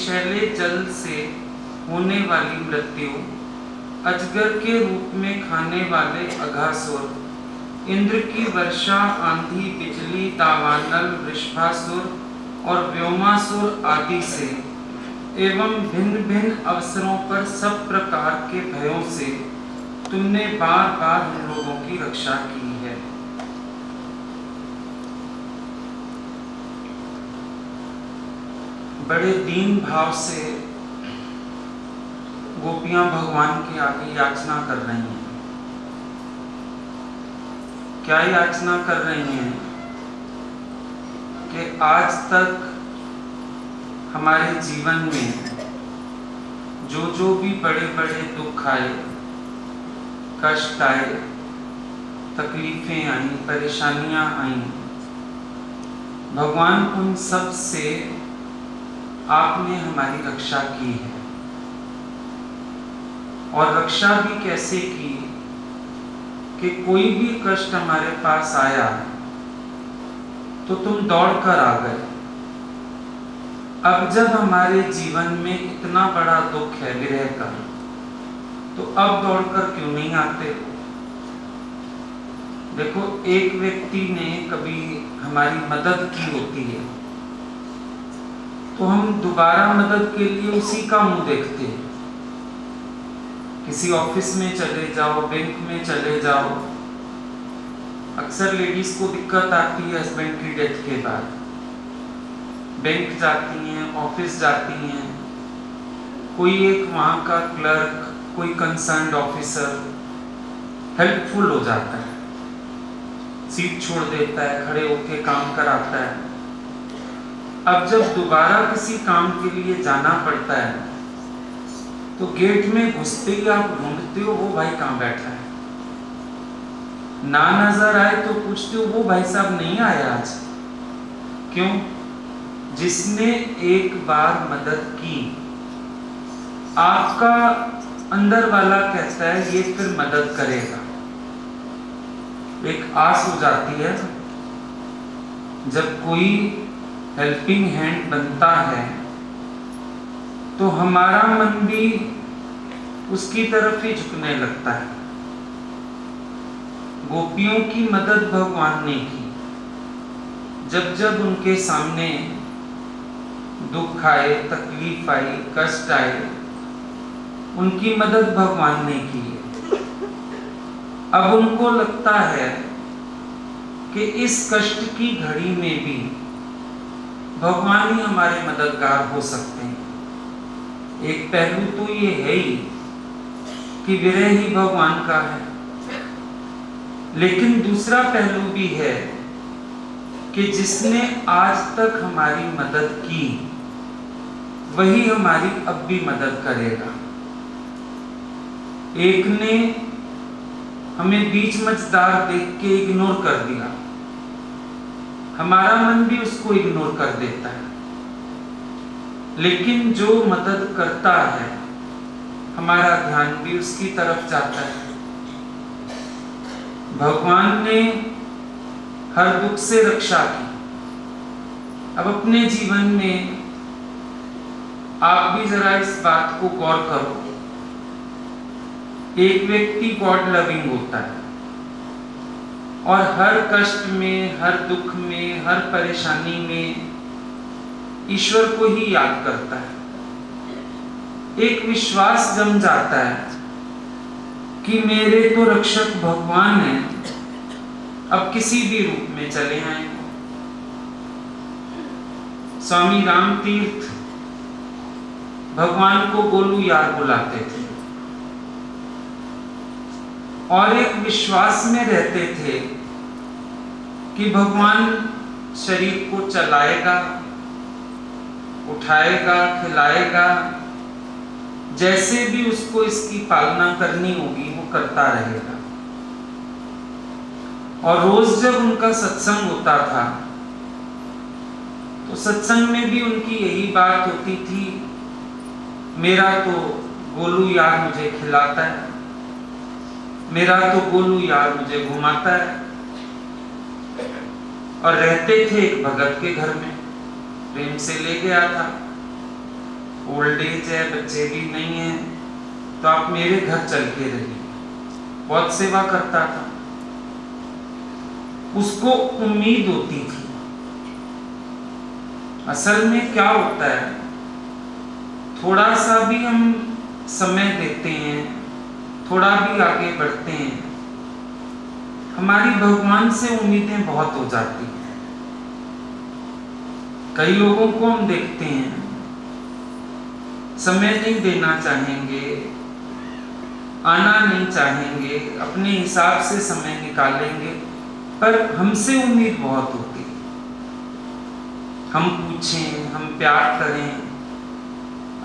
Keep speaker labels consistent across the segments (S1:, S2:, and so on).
S1: विषैले जल से होने वाली मृत्यु, अजगर के रूप में खाने वाले अघासुर, इंद्र की वर्षा, आंधी, बिजली, दावानल, वृषभासुर और व्योमासुर आदि से एवं भिन्न भिन्न अवसरों पर सब प्रकार के भयों से तुमने बार बार हम लोगों की रक्षा की है। बड़े दीन भाव से गोपियां भगवान के आगे याचना कर रही हैं। क्या याचना कर रही हैं कि आज तक हमारे जीवन में जो भी बड़े बड़े दुख आए, कष्ट आए, तकलीफें आई, परेशानियां आई, भगवान उन सब से आपने हमारी रक्षा की है। और रक्षा भी कैसे की कि कोई भी कष्ट हमारे पास आया तो तुम दौड़ कर आ गए। अब जब हमारे जीवन में इतना बड़ा दुख है विरह का, तो अब दौड़कर क्यों नहीं आते? देखो, एक व्यक्ति ने कभी हमारी मदद की होती है तो हम दोबारा मदद के लिए उसी का मुंह देखते हैं। किसी ऑफिस में चले जाओ, बैंक में चले जाओ, अक्सर लेडीज को दिक्कत आती है हस्बैंड की डेथ के बाद। बैंक जाती हैं, ऑफिस जाती हैं, कोई एक वहाँ का क्लर्क, कोई कंसर्न्ड ऑफिसर हेल्पफुल हो जाता है, सीट छोड़ देता है, खड़े होकर काम कराता है। अब जब दोबारा किसी काम के लिए जाना पड़ता है तो गेट में घुसते ही आप ढूंढते हो वो भाई कहाँ बैठा है। ना नजर आए तो पूछते हो वो भाई साहब नहीं आया आज। क्यों? जिसने एक बार मदद की, आपका अंदर वाला कहता है ये फिर मदद करेगा। एक आस हो जाती है जब कोई हेल्पिंग हैंड बनता है तो हमारा मन भी उसकी तरफ ही झुकने लगता है। गोपियों की मदद भगवान ने की। जब जब उनके सामने दुख आए, तकलीफ आई, कष्ट आए, उनकी मदद भगवान ने की है। अब उनको लगता है कि इस कष्ट की घड़ी में भी भगवान ही हमारे मददगार हो सकते हैं। एक पहलू तो ये है ही कि विरह ही भगवान का है, लेकिन दूसरा पहलू भी है कि जिसने आज तक हमारी मदद की वही हमारी अब भी मदद करेगा। एक ने हमें बीच मझदार देख के इग्नोर कर दिया, हमारा मन भी उसको इग्नोर कर देता है, लेकिन जो मदद करता है हमारा ध्यान भी उसकी तरफ जाता है। भगवान ने हर दुख से रक्षा की। अब अपने जीवन में आप भी जरा इस बात को गौर करो। एक व्यक्ति गॉड लविंग होता है और हर कष्ट में, हर दुख में, हर परेशानी में ईश्वर को ही याद करता है। एक विश्वास जम जाता है कि मेरे तो रक्षक भगवान हैं, अब किसी भी रूप में चले आए। स्वामी राम तीर्थ भगवान को गोलू यार बुलाते थे और एक विश्वास में रहते थे कि भगवान शरीर को चलाएगा, उठाएगा, खिलाएगा, जैसे भी उसको इसकी पालना करनी होगी वो करता रहेगा। और रोज जब उनका सत्संग होता था तो सत्संग में भी उनकी यही बात होती थी, मेरा तो गोलू यार मुझे खिलाता है, मेरा तो गोलू यार मुझे घुमाता है। और रहते थे एक भगत के घर में, प्रेम से ले गया था। ओल्ड एज है, बच्चे भी नहीं है, तो आप मेरे घर चल के रहिए। बहुत सेवा करता था, उसको उम्मीद होती थी। असल में क्या होता है, थोड़ा सा भी हम समय देते हैं, थोड़ा भी आगे बढ़ते हैं, हमारी भगवान से उम्मीदें बहुत हो जाती हैं। कई लोगों को हम देखते हैं, समय नहीं देना चाहेंगे, आना नहीं चाहेंगे, अपने हिसाब से समय निकालेंगे, पर हमसे उम्मीद बहुत होती है। हम पूछें, हम प्यार करें,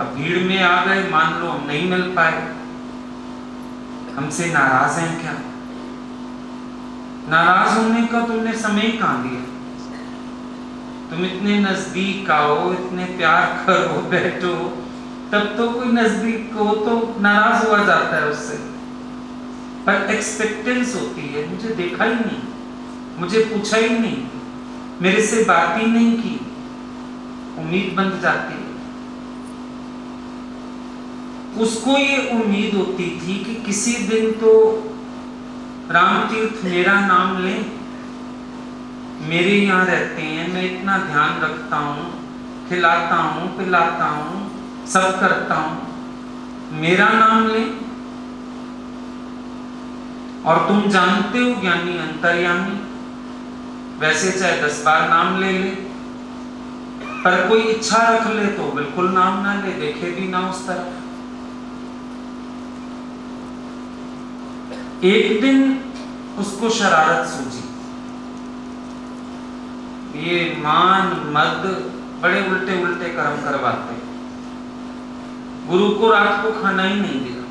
S1: अब भीड़ में आ गए, मान लो हम नहीं मिल पाए, हमसे नाराज हैं क्या? नाराज होने का तुमने समय कहाँ दिया? तुम इतने नजदीक आओ, इतने प्यार करो, बैठो, तब तो कोई नजदीक हो तो नाराज हुआ जाता है उससे। पर एक्सपेक्टेंस होती है, मुझे देखा ही नहीं, मुझे पूछा ही नहीं, मेरे से बात ही नहीं की, उम्मीद बंध जाती है। उसको ये उम्मीद होती थी कि किसी दिन तो रामतीर्थ मेरा नाम ले, मेरे यहाँ रहते हैं, मैं इतना ध्यान रखता हूँ, खिलाता हूँ, पिलाता हूँ, सब करता हूँ, मेरा नाम ले। और तुम जानते हो ज्ञानी अंतर्यामी, वैसे चाहे 10 बार नाम ले ले, पर कोई इच्छा रख ले तो बिल्कुल नाम ना ले, देखे भी ना उस तरफ। एक दिन उसको शरारत सूझी, ये मान मद बड़े उल्टे उल्टे कर्म करवाते, गुरु को रात को खाना ही नहीं दिया,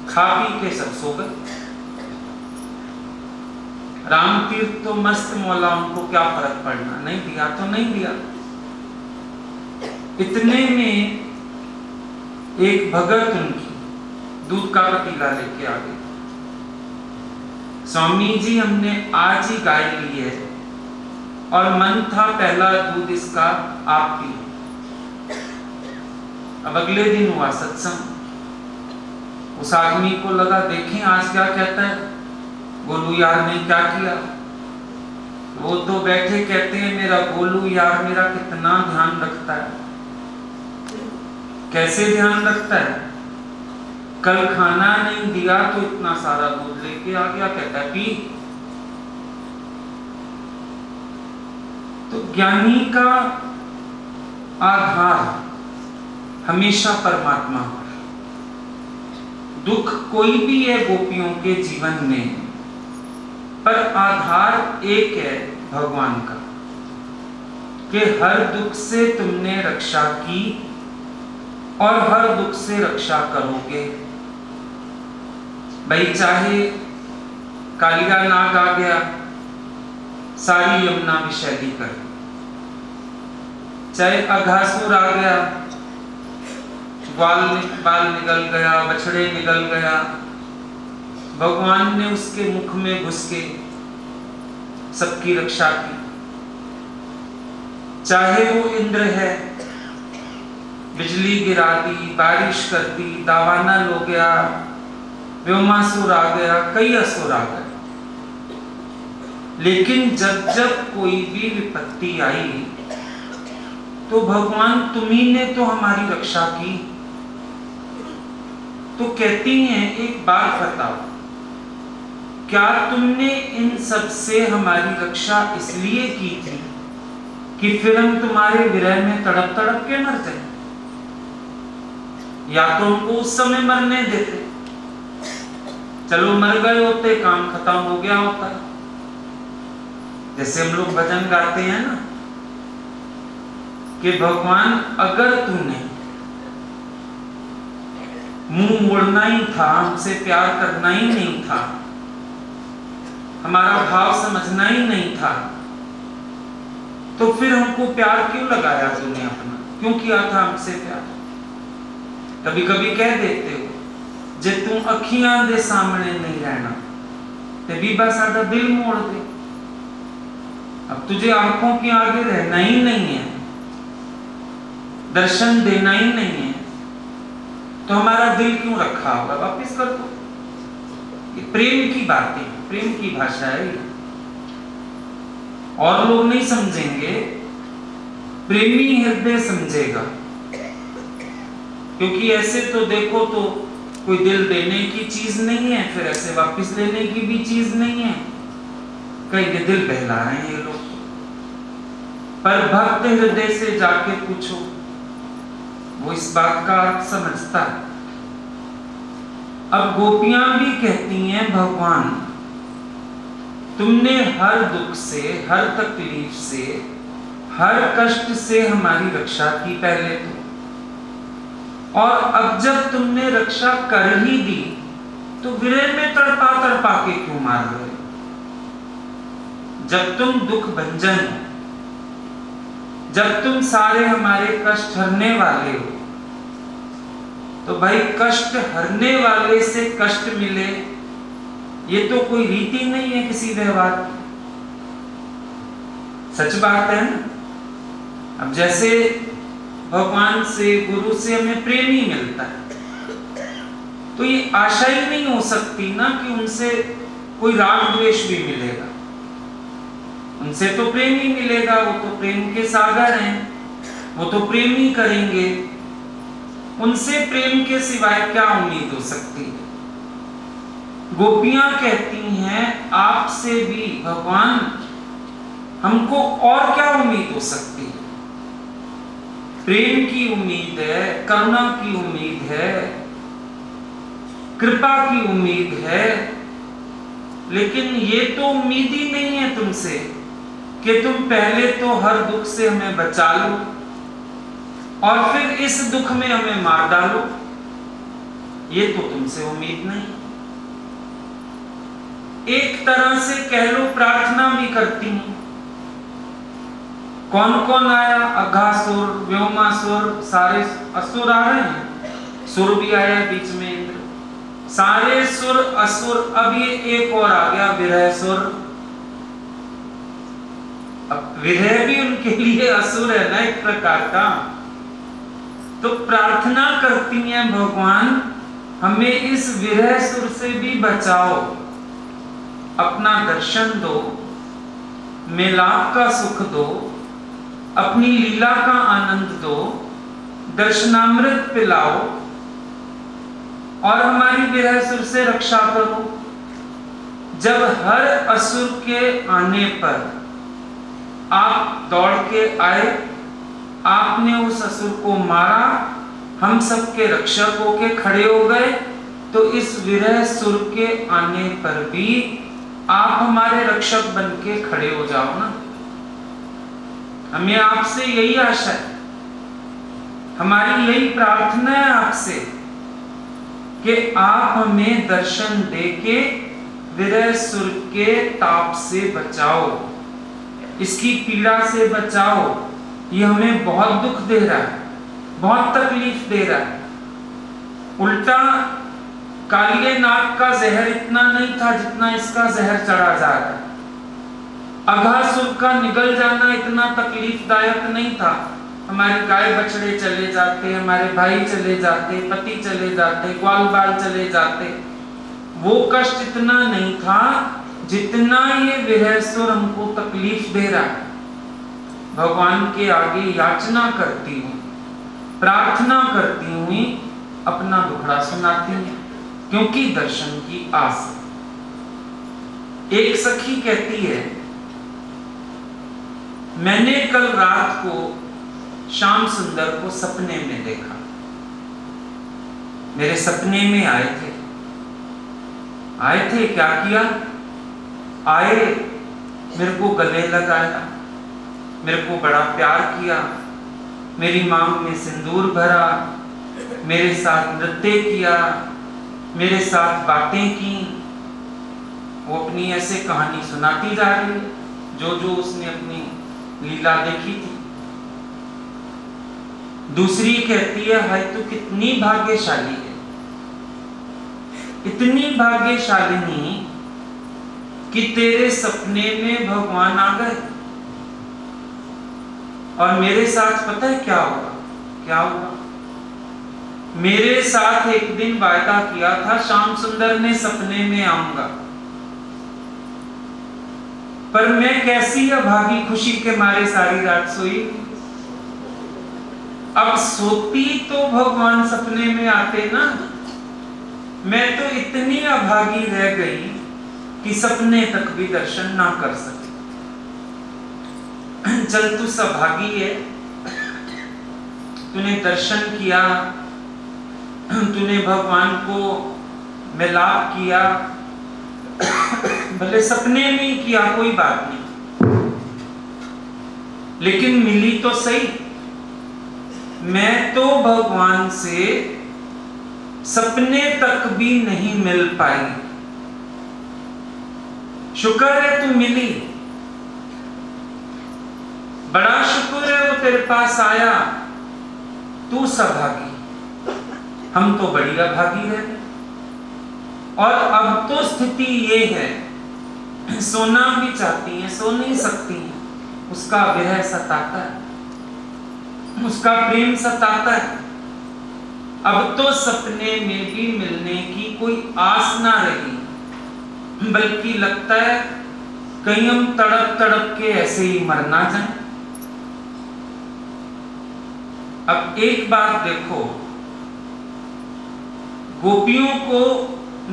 S1: खा पी के सब सो गए। रामतीर्थ तो मस्त मौला, उनको क्या फर्क पड़ना, नहीं दिया तो नहीं दिया। इतने में एक भगत उनकी दूध का पतीला लेके आ गए। स्वामी जी, हमने आज ही गाय ली है और मन था पहला दूध इसका आप पी। अब अगले दिन हुआ सत्संग, उस आदमी को लगा देखें आज क्या कहता है गोलू यार ने क्या किया। वो तो बैठे कहते हैं मेरा गोलू यार मेरा कितना ध्यान रखता है। कैसे ध्यान रखता है? कल खाना नहीं दिया तो इतना सारा दूध लेके आ गया, कहता है पी। तो ज्ञानी का आधार हमेशा परमात्मा है। दुख कोई भी है गोपियों के जीवन में, पर आधार एक है भगवान का, कि हर दुख से तुमने रक्षा की और हर दुख से रक्षा करोगे। भाई चाहे कालिया नाग आ गया, सारी यमुना विषैली कर, चाहे अघासुर आ गया, बाल निकल गया, बछड़े निकल गया, भगवान ने उसके मुख में घुस के सबकी रक्षा की। चाहे वो इंद्र है, बिजली गिरा दी, बारिश कर दी, दावानल हो गया, व्योमासुर आ गया, कई असुर आ गए। लेकिन जब जब कोई भी विपत्ति आई तो भगवान तुम्ही ने तो हमारी रक्षा की। तो कहती हैं एक बात बताओ, क्या तुमने इन सब से हमारी रक्षा इसलिए की थी कि फिर हम तुम्हारे विरह में तड़प तड़प के मर जाए? या तो हमको उस समय मरने देते, चलो मर गए होते, काम खत्म हो गया होता। जैसे हम लोग भजन गाते हैं ना कि भगवान अगर तूने मुंह मोड़ना ही था, हमसे प्यार करना ही नहीं था, हमारा भाव समझना ही नहीं था, तो फिर हमको प्यार क्यों लगाया तूने अपना? क्यों किया था हमसे प्यार? कभी कभी कह देते हो जे तू अखियां दे सामने नहीं रहना ते बीबा साडा दिल मोड़ दे। अब तुझे आंखों के आगे रहना ही नहीं है दर्शन देना ही नहीं है तो हमारा दिल क्यों रखा होगा? वापिस कर दो। ये प्रेम की बातें, प्रेम की भाषा है ये। और लोग नहीं समझेंगे, प्रेमी हृदय समझेगा। क्योंकि ऐसे तो देखो तो कोई दिल देने की चीज नहीं है, फिर ऐसे वापस लेने की भी चीज नहीं है। कई दिल बहला रहे हैं ये लोग। पर भक्त हृदय से जाके पूछो, वो इस बात का अर्थ समझता है। अब गोपियां भी कहती हैं, भगवान तुमने हर दुख से, हर तकलीफ से, हर कष्ट से हमारी रक्षा की पहले तो, और अब जब तुमने रक्षा कर ही दी तो विरह में तड़पा तड़पा के क्यों मार रहे? जब तुम दुख भंजन हो, जब तुम सारे हमारे कष्ट हरने वाले हो, तो भाई कष्ट हरने वाले से कष्ट मिले, ये तो कोई रीति नहीं है किसी व्यवहार की। सच बात है ना। अब जैसे भगवान से, गुरु से हमें प्रेम ही मिलता है, तो ये आशा ही नहीं हो सकती ना कि उनसे कोई राग द्वेष भी मिलेगा। उनसे तो प्रेम ही मिलेगा, वो तो प्रेम के सागर हैं, वो तो प्रेम ही करेंगे। उनसे प्रेम के सिवाय क्या उम्मीद हो सकती है? गोपियां कहती हैं, आपसे भी भगवान हमको और क्या उम्मीद हो सकती है? प्रेम की उम्मीद है, करुणा की उम्मीद है, कृपा की उम्मीद है, लेकिन ये तो उम्मीद ही नहीं है तुमसे कि तुम पहले तो हर दुख से हमें बचा लो और फिर इस दुख में हमें मार डालो। ये तो तुमसे उम्मीद नहीं। एक तरह से कह लो प्रार्थना भी करती हूं। कौन कौन आया? अघासुर, व्योमासुर, सारे असुर आ रहे हैं। सुर भी आया बीच में, इंद्र, सारे सुर असुर। अब ये एक और आ गया, विरह सुर। अब विरह भी उनके लिए असुर है ना एक प्रकार का। तो प्रार्थना करती हैं, भगवान हमें इस विरह सुर से भी बचाओ, अपना दर्शन दो, मिलाप का सुख दो, अपनी लीला का आनंद दो, दर्शनामृत पिलाओ और हमारी विरह सुर से रक्षा करो। जब हर असुर के आने पर आप दौड़ के आए, आपने उस असुर को मारा, हम सबके रक्षक होके खड़े हो गए, तो इस विरह सुर के आने पर भी आप हमारे रक्षक बन के खड़े हो जाओ ना। हमें आपसे यही आशा है, हमारी यही प्रार्थना है आपसे कि आप हमें दर्शन देके विरह सुर के ताप से बचाओ, इसकी पीड़ा से बचाओ। ये हमें बहुत दुख दे रहा है, बहुत तकलीफ दे रहा है। उल्टा कालिए नाग का जहर इतना नहीं था जितना इसका जहर चढ़ा जा रहा है। अघासुर का निगल जाना इतना तकलीफदायक नहीं था। हमारे गाय बछड़े चले जाते, हमारे भाई चले जाते, पति चले जाते, ग्वाल बाल चले जाते, वो कष्ट इतना नहीं था जितना ये विरह सुर हमको तकलीफ दे रहा है। भगवान के आगे याचना करती हूँ, प्रार्थना करती हुई अपना दुखड़ा सुनाती हूँ, क्योंकि दर्शन की आस है। एक सखी कहती है, मैंने कल रात को श्याम सुंदर को सपने में देखा। मेरे सपने में आए थे। क्या किया? आए, मेरे को गले लगाया, मेरे को बड़ा प्यार किया, मेरी मांग में सिंदूर भरा, मेरे साथ नृत्य किया, मेरे साथ बातें की। वो अपनी ऐसे कहानी सुनाती जा रही है, जो जो उसने अपनी लीला देखी थी। दूसरी कहती है, हाय तू कितनी भाग्यशाली है, इतनी भाग्यशालिनी कि तेरे सपने में भगवान आ गए। और मेरे साथ पता है क्या होगा? क्या हुआ? मेरे साथ एक दिन वायदा किया था, श्याम सुंदर ने सपने में आऊंगा, पर मैं कैसी अभागी खुशी के मारे सारी रात सोई। अब सोती तो भगवान सपने में आते ना, मैं तो इतनी अभागी रह गई कि सपने तक भी दर्शन ना कर सकी। चल तू सभागी है, तूने दर्शन किया, तूने भगवान को मिलाप किया, भले सपने में ही किया, कोई बात नहीं, लेकिन मिली तो सही। मैं तो भगवान से सपने तक भी नहीं मिल पाई, शुक्र है तू मिली, बड़ा शुक्र है वो तेरे पास आया, तू सभागी, हम तो बड़ी अभागी रह गए। और अब तो स्थिति ये है, सोना भी चाहती है, सो नहीं सकती है, उसका विरह सताता है, उसका प्रेम सताता है। अब तो सपने में भी मिलने की कोई आस ना रही, बल्कि लगता है कहीं हम तड़प तड़प के ऐसे ही मर ना जाएं। अब एक बात देखो, गोपियों को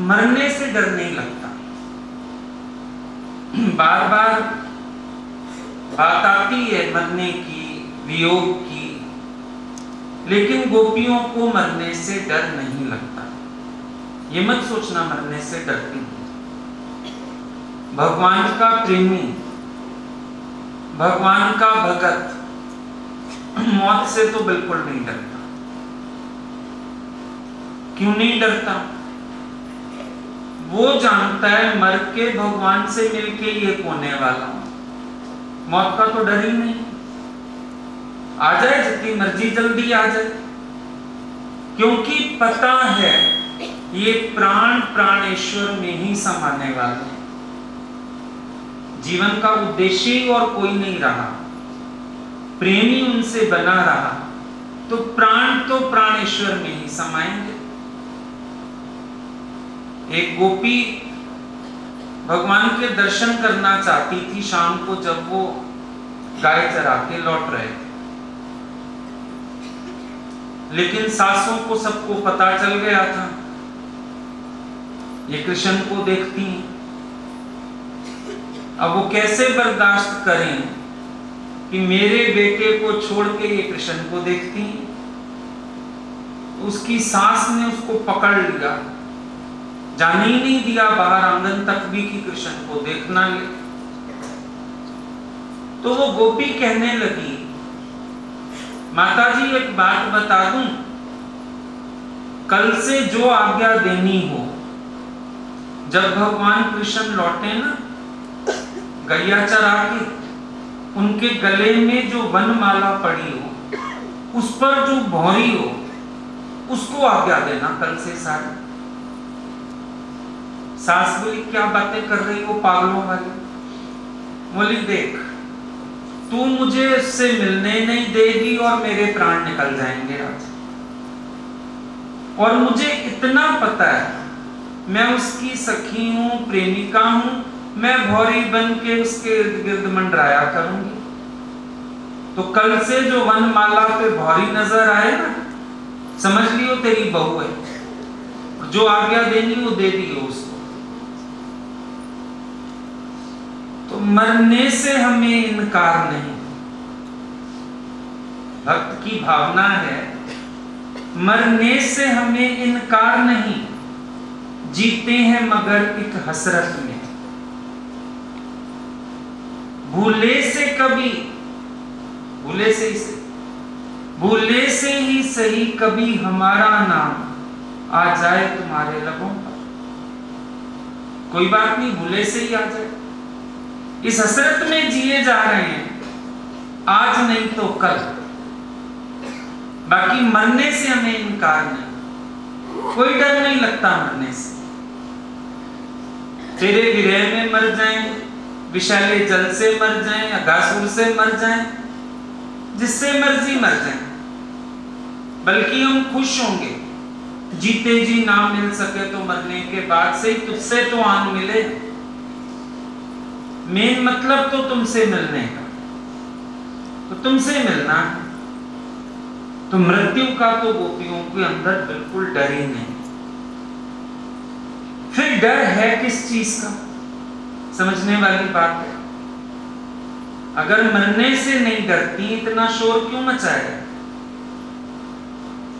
S1: मरने से डर नहीं लगता। बार बार बात आती है मरने की, वियोग की, लेकिन गोपियों को मरने से डर नहीं लगता। ये मत सोचना मरने से डरती है। भगवान का प्रेमी, भगवान का भगत मौत से तो बिल्कुल नहीं डरता। क्यों नहीं डरता? वो जानता है मर के भगवान से मिलके ये होने वाला हूं, मौत का तो डर ही नहीं। आ जाए जितनी मर्जी जल्दी आ जाए, क्योंकि पता है ये प्राण प्राणेश्वर में ही समाने वाले हैं। जीवन का उद्देश्य ही और कोई नहीं रहा, प्रेमी उनसे बना रहा, तो प्राण तो प्राणेश्वर में ही समाएंगे। एक गोपी भगवान के दर्शन करना चाहती थी शाम को, जब वो गाय चरा के लौट रहे थे, लेकिन सासों को सबको पता चल गया था ये कृष्ण को देखती हैं। अब वो कैसे बर्दाश्त करें कि मेरे बेटे को छोड़ के ये कृष्ण को देखती हैं। उसकी सास ने उसको पकड़ लिया, जाने ही नहीं दिया बाहर आंगन तक भी कि कृष्ण को देखना ले। तो वो गोपी कहने लगी, माताजी एक बात बता दूं, कल से जो आज्ञा देनी हो, जब भगवान कृष्ण लौटे ना गैया चरा के, उनके गले में जो वनमाला पड़ी हो, उस पर जो भौरी हो, उसको आज्ञा देना कल से सारी। सास बोली क्या बातें कर रही हो पागलों वाली। बोली देख, तू मुझे उससे मिलने नहीं देगी और मेरे प्राण निकल जाएंगे आज। और मुझे इतना पता है मैं उसकी सखी हूं, प्रेमिका हूं, मैं भौरी बन के उसके इर्द गिर्द मंडराया करूंगी। तो कल से जो वनमाला पे भौरी नजर आए ना, समझ लियो तेरी बहू है, जो आज्ञा देनी वो दे दियो उसको। तो मरने से हमें इनकार नहीं। भक्त की भावना है मरने से हमें इनकार नहीं, जीते हैं मगर एक हसरत में। भूले से कभी, भूले से ही सही, भूले से ही सही कभी हमारा नाम आ जाए तुम्हारे लबों पर। कोई बात नहीं, भूले से ही आ जाए। इस हसरत में जिए जा रहे हैं, आज नहीं तो कल। बाकी मरने से हमें इनकार नहीं, कोई डर नहीं लगता मरने से। तेरे विरह में मर जाएं, विषैले जल से मर जाएं, अघासुर से मर जाएं, जिससे मर्जी मर जाएं, बल्कि हम खुश होंगे। जीते जी ना मिल सके तो मरने के बाद से ही तुझसे तो आन मिले। मेन मतलब तो तुमसे मिलने का, तो तुमसे मिलना है। तो मृत्यु का तो गोपियों के अंदर बिल्कुल डर ही नहीं। फिर डर है किस चीज का? समझने वाली बात है। अगर मरने से नहीं डरती इतना शोर क्यों मचाया?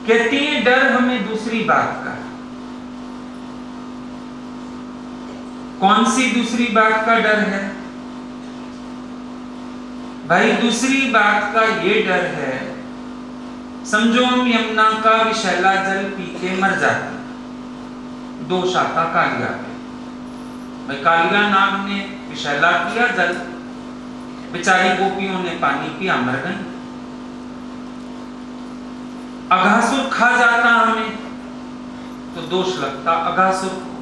S1: कहती है डर हमें दूसरी बात का। कौन सी दूसरी बात का डर है भाई? दूसरी बात का ये डर है, समझो हम यमुना का विषैला जल पी के मर जाते, दोष आता कालिया पे। भाई कालिया नाग ने विषैला किया जल, बेचारी गोपियों ने पानी पिया, मर गई। अघासुर खा जाता हमें तो दोष लगता अघासुर को।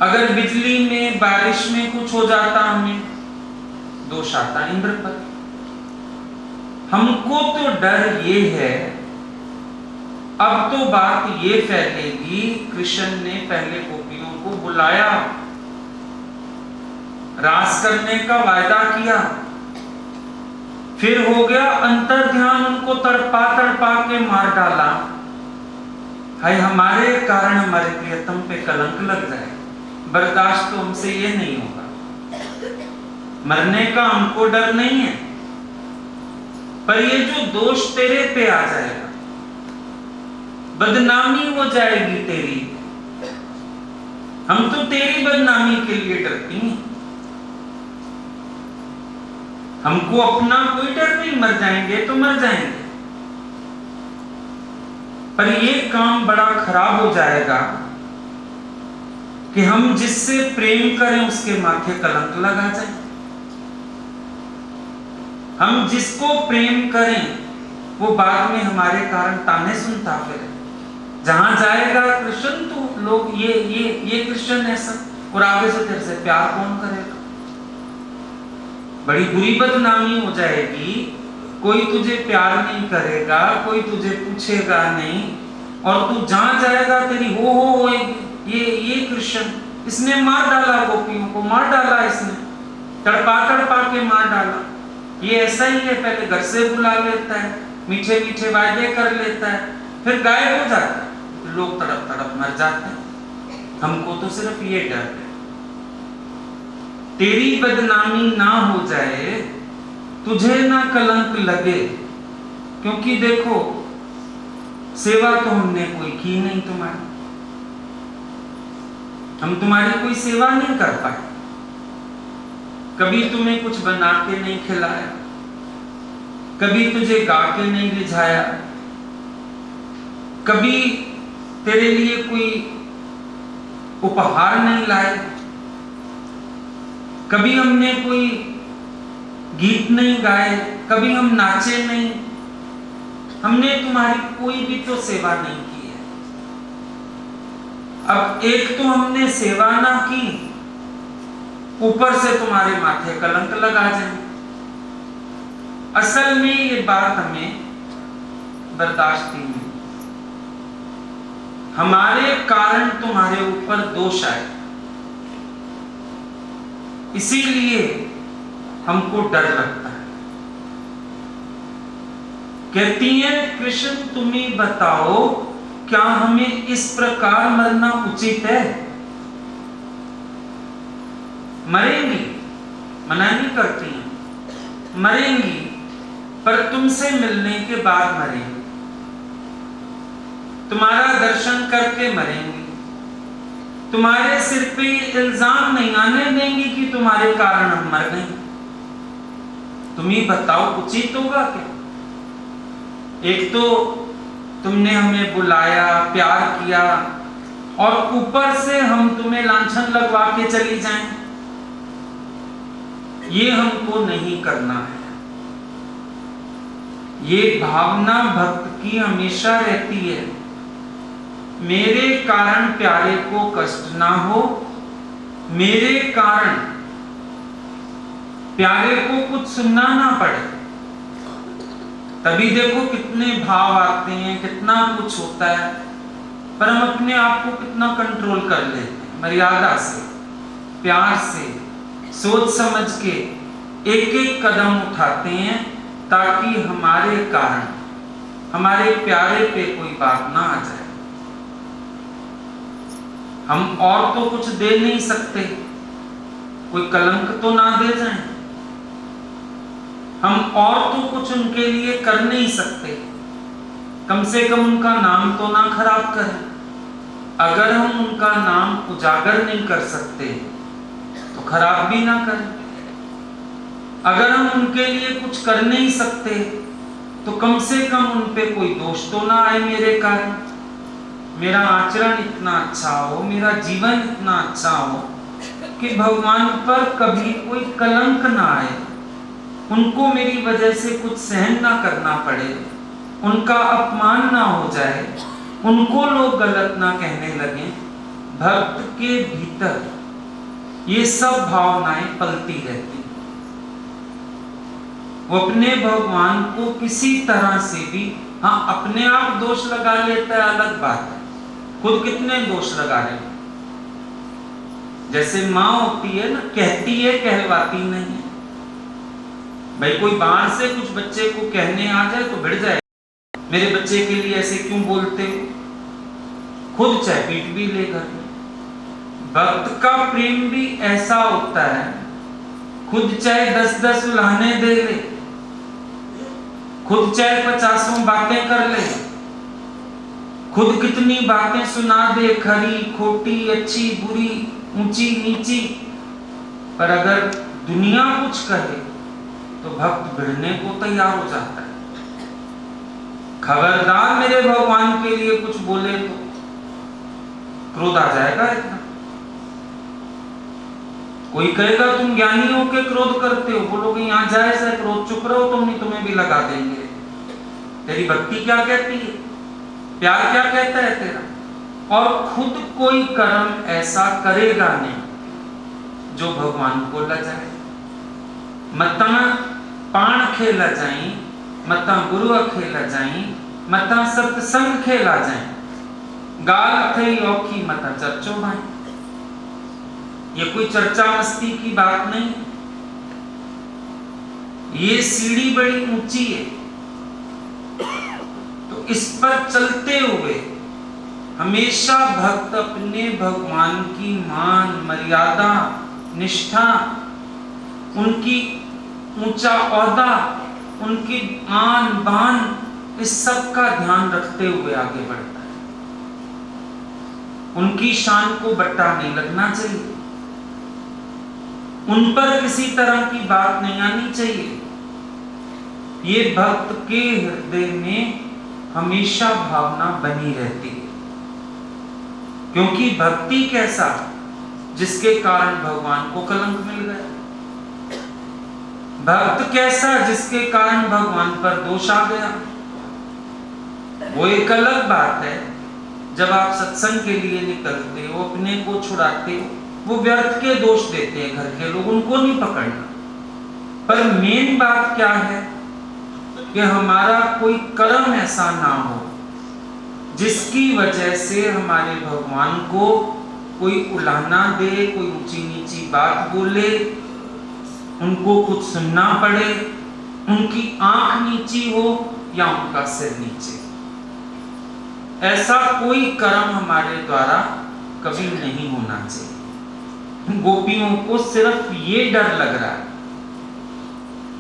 S1: अगर बिजली में बारिश में कुछ हो जाता हमें, दोष आता इंद्र पर। हमको तो डर ये है, अब तो बात ये फैलेगी, कृष्ण ने पहले गोपियों को बुलाया, रास करने का वायदा किया, फिर हो गया अंतर ध्यान, उनको तड़पा तड़पा के मार डाला। हाय हमारे कारण हमारे प्रियतम पे कलंक लग जाए, बर्दाश्त तो हमसे ये नहीं होगा। मरने का हमको डर नहीं है, पर ये जो दोष तेरे पे आ जाएगा, बदनामी हो जाएगी तेरी, हम तो तेरी बदनामी के लिए डरती हैं। हमको अपना कोई डर नहीं, मर जाएंगे तो मर जाएंगे, पर ये काम बड़ा खराब हो जाएगा कि हम जिससे प्रेम करें उसके माथे कलंक लगा जाए। हम जिसको प्रेम करें वो बाद में हमारे कारण ताने सुनता फिरे, जहां जाएगा कृष्ण तो लोग ये कृष्ण ऐसा, और आगे से तेरे से प्यार कौन करेगा? बड़ी बुरी बदनामी हो जाएगी। कोई तुझे प्यार नहीं करेगा, कोई तुझे पूछेगा नहीं, और तू जहां जाएगा तेरी हो होएगी। ये कृष्ण, इसने मार डाला गोपियों को, मार डाला इसने, तड़पा तड़पा के मार डाला। ये ऐसा ही है, पहले घर से बुला लेता है, मीठे मीठे वायदे कर लेता है, फिर गायब हो जाता है, लोग तड़प तड़प मर जाते हैं। हमको तो सिर्फ ये डर है तेरी बदनामी ना हो जाए, तुझे ना कलंक लगे, क्योंकि देखो सेवा तो हमने कोई की नहीं तुम्हारी, हम तुम्हारी कोई सेवा नहीं कर पाए। कभी तुम्हें कुछ बना के नहीं खिलाया, कभी तुझे गा के नहीं रिझाया, कभी तेरे लिए कोई उपहार नहीं लाए, कभी हमने कोई गीत नहीं गाए, कभी हम नाचे नहीं, हमने तुम्हारी कोई भी तो सेवा नहीं की है। अब एक तो हमने सेवा ना की, ऊपर से तुम्हारे माथे कलंक लगा जाए। असल में ये बात हमें बर्दाश्त ही नहीं, हमारे कारण तुम्हारे ऊपर दोष आए, इसीलिए हमको डर लगता है। कहती है कृष्ण तुम ही बताओ, क्या हमें इस प्रकार मरना उचित है? मरेंगी, मना नहीं करती हैं, मरेंगी, पर तुमसे मिलने के बाद मरेंगी, तुम्हारा दर्शन करके मरेंगी, तुम्हारे सिर पे इल्जाम नहीं आने देंगी कि तुम्हारे कारण हम मर गए। तुम ही बताओ उचित होगा क्या? एक तो तुमने हमें बुलाया, प्यार किया, और ऊपर से हम तुम्हें लांछन लगवा के चली जाएं, ये हमको नहीं करना है। ये भावना भक्त की हमेशा रहती है, मेरे कारण प्यारे को कष्ट ना हो, मेरे कारण प्यारे को कुछ सुनना ना पड़े। तभी देखो कितने भाव आते हैं, कितना कुछ होता है, पर हम अपने आप को कितना कंट्रोल कर लेते हैं। मर्यादा से, प्यार से, सोच समझ के एक एक कदम उठाते हैं ताकि हमारे कारण हमारे प्यारे पे कोई बात ना आ जाए। हम और तो कुछ दे नहीं सकते, कोई कलंक तो ना दे जाए। हम और तो कुछ उनके लिए कर नहीं सकते, कम से कम उनका नाम तो ना खराब करें। अगर हम उनका नाम उजागर नहीं कर सकते तो खराब भी ना करें। अगर हम उनके लिए कुछ कर नहीं सकते तो कम से कम उन पे कोई दोष तो ना आए मेरे कारण। मेरा आचरण इतना अच्छा हो, मेरा जीवन इतना अच्छा हो कि भगवान पर कभी कोई कलंक ना आए, उनको मेरी वजह से कुछ सहन ना करना पड़े, उनका अपमान ना हो जाए, उनको लोग गलत ना कहने लगे। भक्त के भीतर ये सब भावनाएं पलती रहती। वो अपने भगवान को किसी तरह से भी, हाँ अपने आप दोष लगा लेता है अलग बात है, खुद कितने दोष लगा रहे हैं। जैसे माँ होती है ना, कहती है कहलवाती नहीं है। भाई कोई बाहर से कुछ बच्चे को कहने आ जाए तो भिड़ जाए, मेरे बच्चे के लिए ऐसे क्यों बोलते हो, खुद चाहे पीट भी ले घर में। भक्त का प्रेम भी ऐसा होता है, खुद चाहे 10-10 उल्हाने दे ले, खुद चाहे 50 बातें कर ले, खुद कितनी बातें सुना दे, खरी खोटी, अच्छी बुरी, ऊंची नीची, पर अगर दुनिया कुछ कहे तो भक्त भिड़ने को तैयार हो जाता है। खबरदार मेरे भगवान के लिए कुछ बोले तो क्रोध आ जाएगा इतना। कोई कहेगा तुम ज्ञानी हो के क्रोध करते हो, बोलोगे यहाँ जायज है क्रोध, चुप रहो तुम, नहीं तुम्हें भी लगा देंगे। तेरी भक्ति क्या कहती है, प्यार क्या कहता है तेरा? और खुद कोई कर्म ऐसा करेगा नहीं जो भगवान को लजाए। मता पाण खेला जाई, मता गुरु खेला जाई, मता सत्संग खेला जाए, गाल थई औखी मता चर्चो भाई। ये कोई चर्चा मस्ती की बात नहीं, ये सीढ़ी बड़ी ऊंची है, तो इस पर चलते हुए हमेशा भक्त अपने भगवान की मान मर्यादा निष्ठा, उनकी ऊंचा ओहदा, उनकी आन बान, इस सब का ध्यान रखते हुए आगे बढ़ता है। उनकी शान को बट्टा नहीं लगना चाहिए, उन पर किसी तरह की बात नहीं आनी चाहिए। ये भक्त के हृदय में हमेशा भावना बनी रहती है, क्योंकि भक्ति कैसा जिसके कारण भगवान को कलंक मिल गया, भक्त कैसा जिसके कारण भगवान पर दोष आ गया। वो एक अलग बात है, जब आप सत्संग के लिए निकलते हो, अपने को छुड़ाते हो, वो व्यर्थ के दोष देते हैं घर के लोग, उनको नहीं पकड़ना। पर मेन बात क्या है कि हमारा कोई कर्म ऐसा ना हो जिसकी वजह से हमारे भगवान को कोई उलाहना दे, कोई ऊंची नीची बात बोले, उनको कुछ सुनना पड़े, उनकी आंख नीची हो या उनका सिर नीचे। ऐसा कोई कर्म हमारे द्वारा कभी नहीं होना चाहिए। गोपियों को सिर्फ ये डर लग रहा है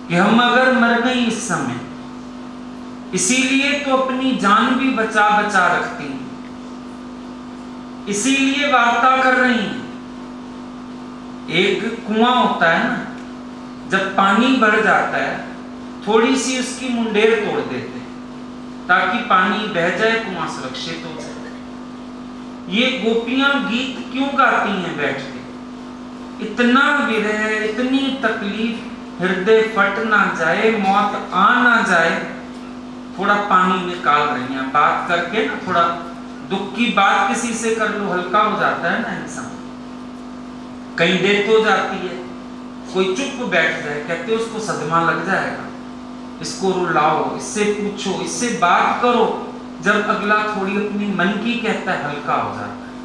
S1: कि हम अगर मर गए इस समय, इसीलिए तो अपनी जान भी बचा बचा रखती हैं, इसीलिए वार्ता कर रही हैं। एक कुआं होता है ना, जब पानी बढ़ जाता है थोड़ी सी उसकी मुंडेर तोड़ देते हैं ताकि पानी बह जाए, कुआं सुरक्षित हो जाए। ये गोपियां गीत क्यों गाती हैं बैठ के? इतना विरह, इतनी तकलीफ, हृदय फट ना जाए, मौत आ ना जाए, थोड़ा पानी निकाल रही हैं। बात करके ना, थोड़ा दुख की बात किसी से कर लो, हल्का हो जाता है ना इंसान। कहीं डेथ हो जाती है, कोई चुप बैठ जाए, कहते उसको सदमा लग जाएगा, इसको रुलाओ, इससे पूछो, इससे बात करो। जब अगला थोड़ी अपनी मन की कहता है, हल्का हो जाता है।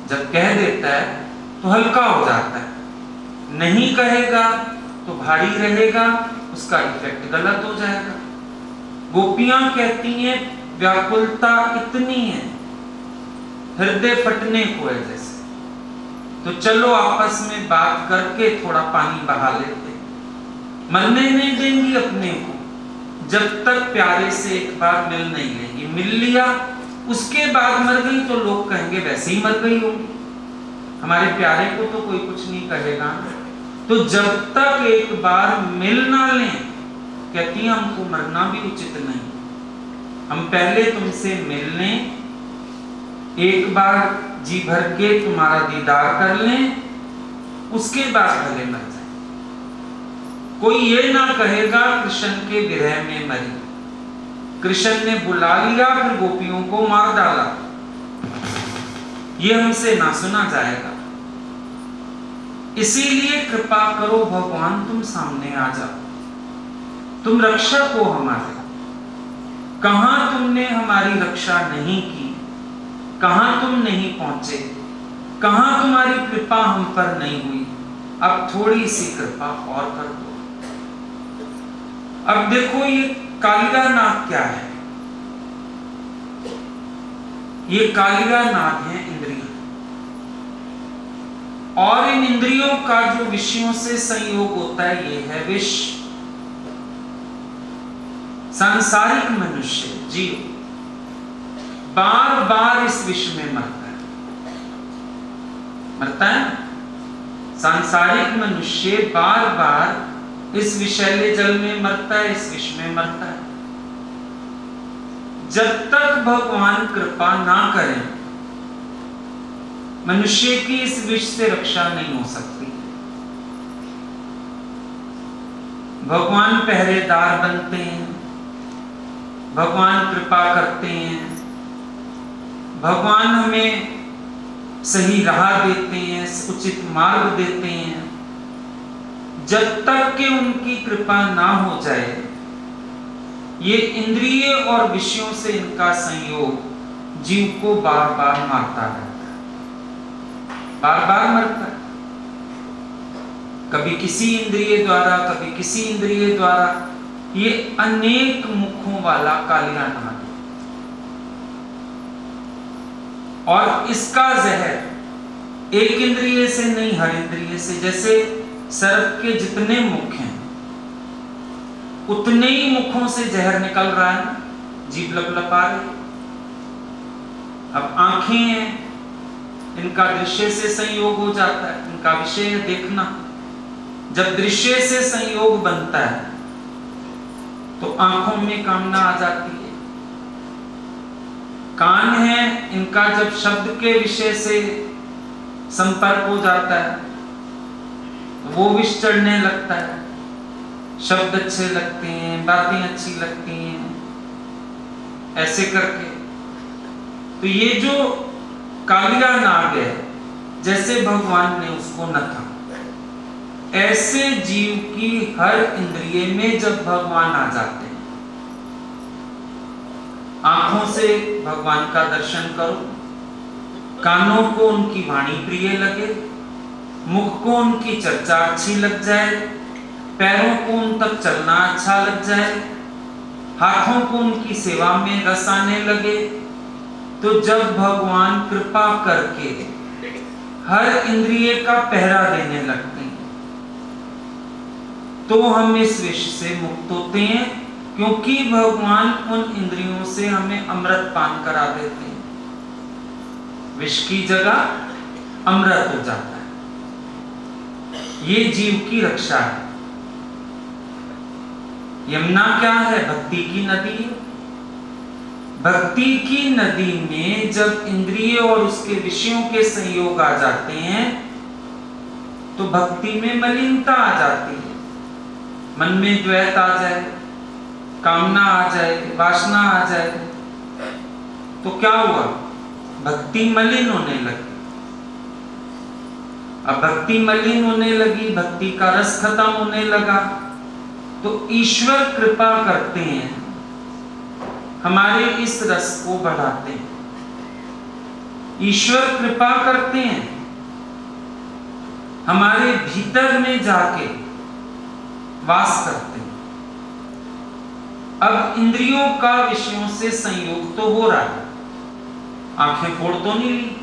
S1: जब कह देता है तो हल्का हो जाता है। नहीं कहेगा तो भारी रहेगा, उसका इफेक्ट गलत हो जाएगा। गोपियां कहती हैं व्याकुलता इतनी है, हृदय फटने को है जैसे, तो चलो आपस में बात करके थोड़ा पानी बहा लेते। मरने नहीं देंगी अपने को जब तक प्यारे से एक बार मिल नहीं लेंगी। मिल लिया, उसके बाद मर गई तो लोग कहेंगे वैसे ही मर गई होगी, हमारे प्यारे को तो कोई कुछ नहीं कहेगा। तो जब तक एक बार मिल ना लें, कहती है हमको मरना भी उचित नहीं, हम पहले तुमसे मिल लें, एक बार जी भर के तुम्हारा दीदार कर लें, उसके बाद भले मर जाए। कोई ये ना कहेगा कृष्ण के विरह में मरी, कृष्ण ने बुला लिया फिर गोपियों को मार डाला, ये हमसे ना सुना जाएगा। इसीलिए कृपा करो भगवान, तुम सामने आ जाओ, तुम रक्षक हो हमारे। कहां तुमने हमारी रक्षा नहीं की, कहां तुम नहीं पहुंचे, कहां तुम्हारी कृपा हम पर नहीं हुई, अब थोड़ी सी कृपा और कर दो। अब देखो ये कालिका नाग क्या है, ये कालिका नाग है इंद्रिय, और इन इंद्रियों का जो विषयों से संयोग होता है ये है विष। सांसारिक मनुष्य जीव बार बार इस विष में मरता है। सांसारिक मनुष्य बार बार इस विषैले जल में मरता है, इस विष में मरता है। जब तक भगवान कृपा ना करें, मनुष्य की इस विष से रक्षा नहीं हो सकती। भगवान पहरेदार बनते हैं, भगवान कृपा करते हैं, भगवान हमें सही राह देते हैं, उचित मार्ग देते हैं। जब तक कि उनकी कृपा ना हो जाए, ये इंद्रिय और विषयों से इनका संयोग जीव को बार बार मारता रहता है, बार बार मरता है। कभी किसी इंद्रिय द्वारा, कभी किसी इंद्रिय द्वारा। ये अनेक मुखों वाला कालिया नाग है, और इसका जहर एक इंद्रिय से नहीं, हर इंद्रिय से। जैसे सर्प के जितने मुख हैं उतने ही मुखों से जहर निकल रहा है, जीभ लपलपा रही। अब आंखें हैं, इनका दृश्य से संयोग हो जाता है, इनका विषय है देखना। जब दृश्य से संयोग बनता है तो आंखों में कामना आ जाती है। कान है, इनका जब शब्द के विषय से संपर्क हो जाता है तो वो विष चढ़ने लगता है। शब्द अच्छे लगते हैं, बातें अच्छी लगती हैं, ऐसे करके। तो ये जो कालिया नाग है, जैसे भगवान ने उसको नथा, ऐसे जीव की हर इंद्रिय में जब भगवान आ जाते हैं, आंखों से भगवान का दर्शन करो, कानों को उनकी वाणी प्रिय लगे, मुख को उनकी चर्चा अच्छी लग जाए, पैरों को उन तक चलना अच्छा लग जाए, हाथों को उनकी सेवा में रस आने लगे, तो जब भगवान कृपा करके हर इंद्रिय का पहरा देने लगते हैं, तो हम इस विष से मुक्त होते हैं, क्योंकि भगवान उन इंद्रियों से हमें अमृत पान करा देते हैं। विष की जगह अमृत हो जाता है। ये जीव की रक्षा है। यमुना क्या है? भक्ति की नदी है। भक्ति की नदी में जब इंद्रिय और उसके विषयों के संयोग आ जाते हैं तो भक्ति में मलिनता आ जाती है, मन में द्वैत आ जाए, कामना आ जाए, वासना आ जाए, तो क्या हुआ? भक्ति मलिन होने लगी। अब भक्ति मलिन होने लगी, भक्ति का रस खत्म होने लगा, तो ईश्वर कृपा करते हैं, हमारे इस रस को बढ़ाते हैं। ईश्वर कृपा करते हैं, हमारे भीतर में जाके वास करते हैं। अब इंद्रियों का विषयों से संयोग तो हो रहा है, आंखें फोड़ तो नहीं ली,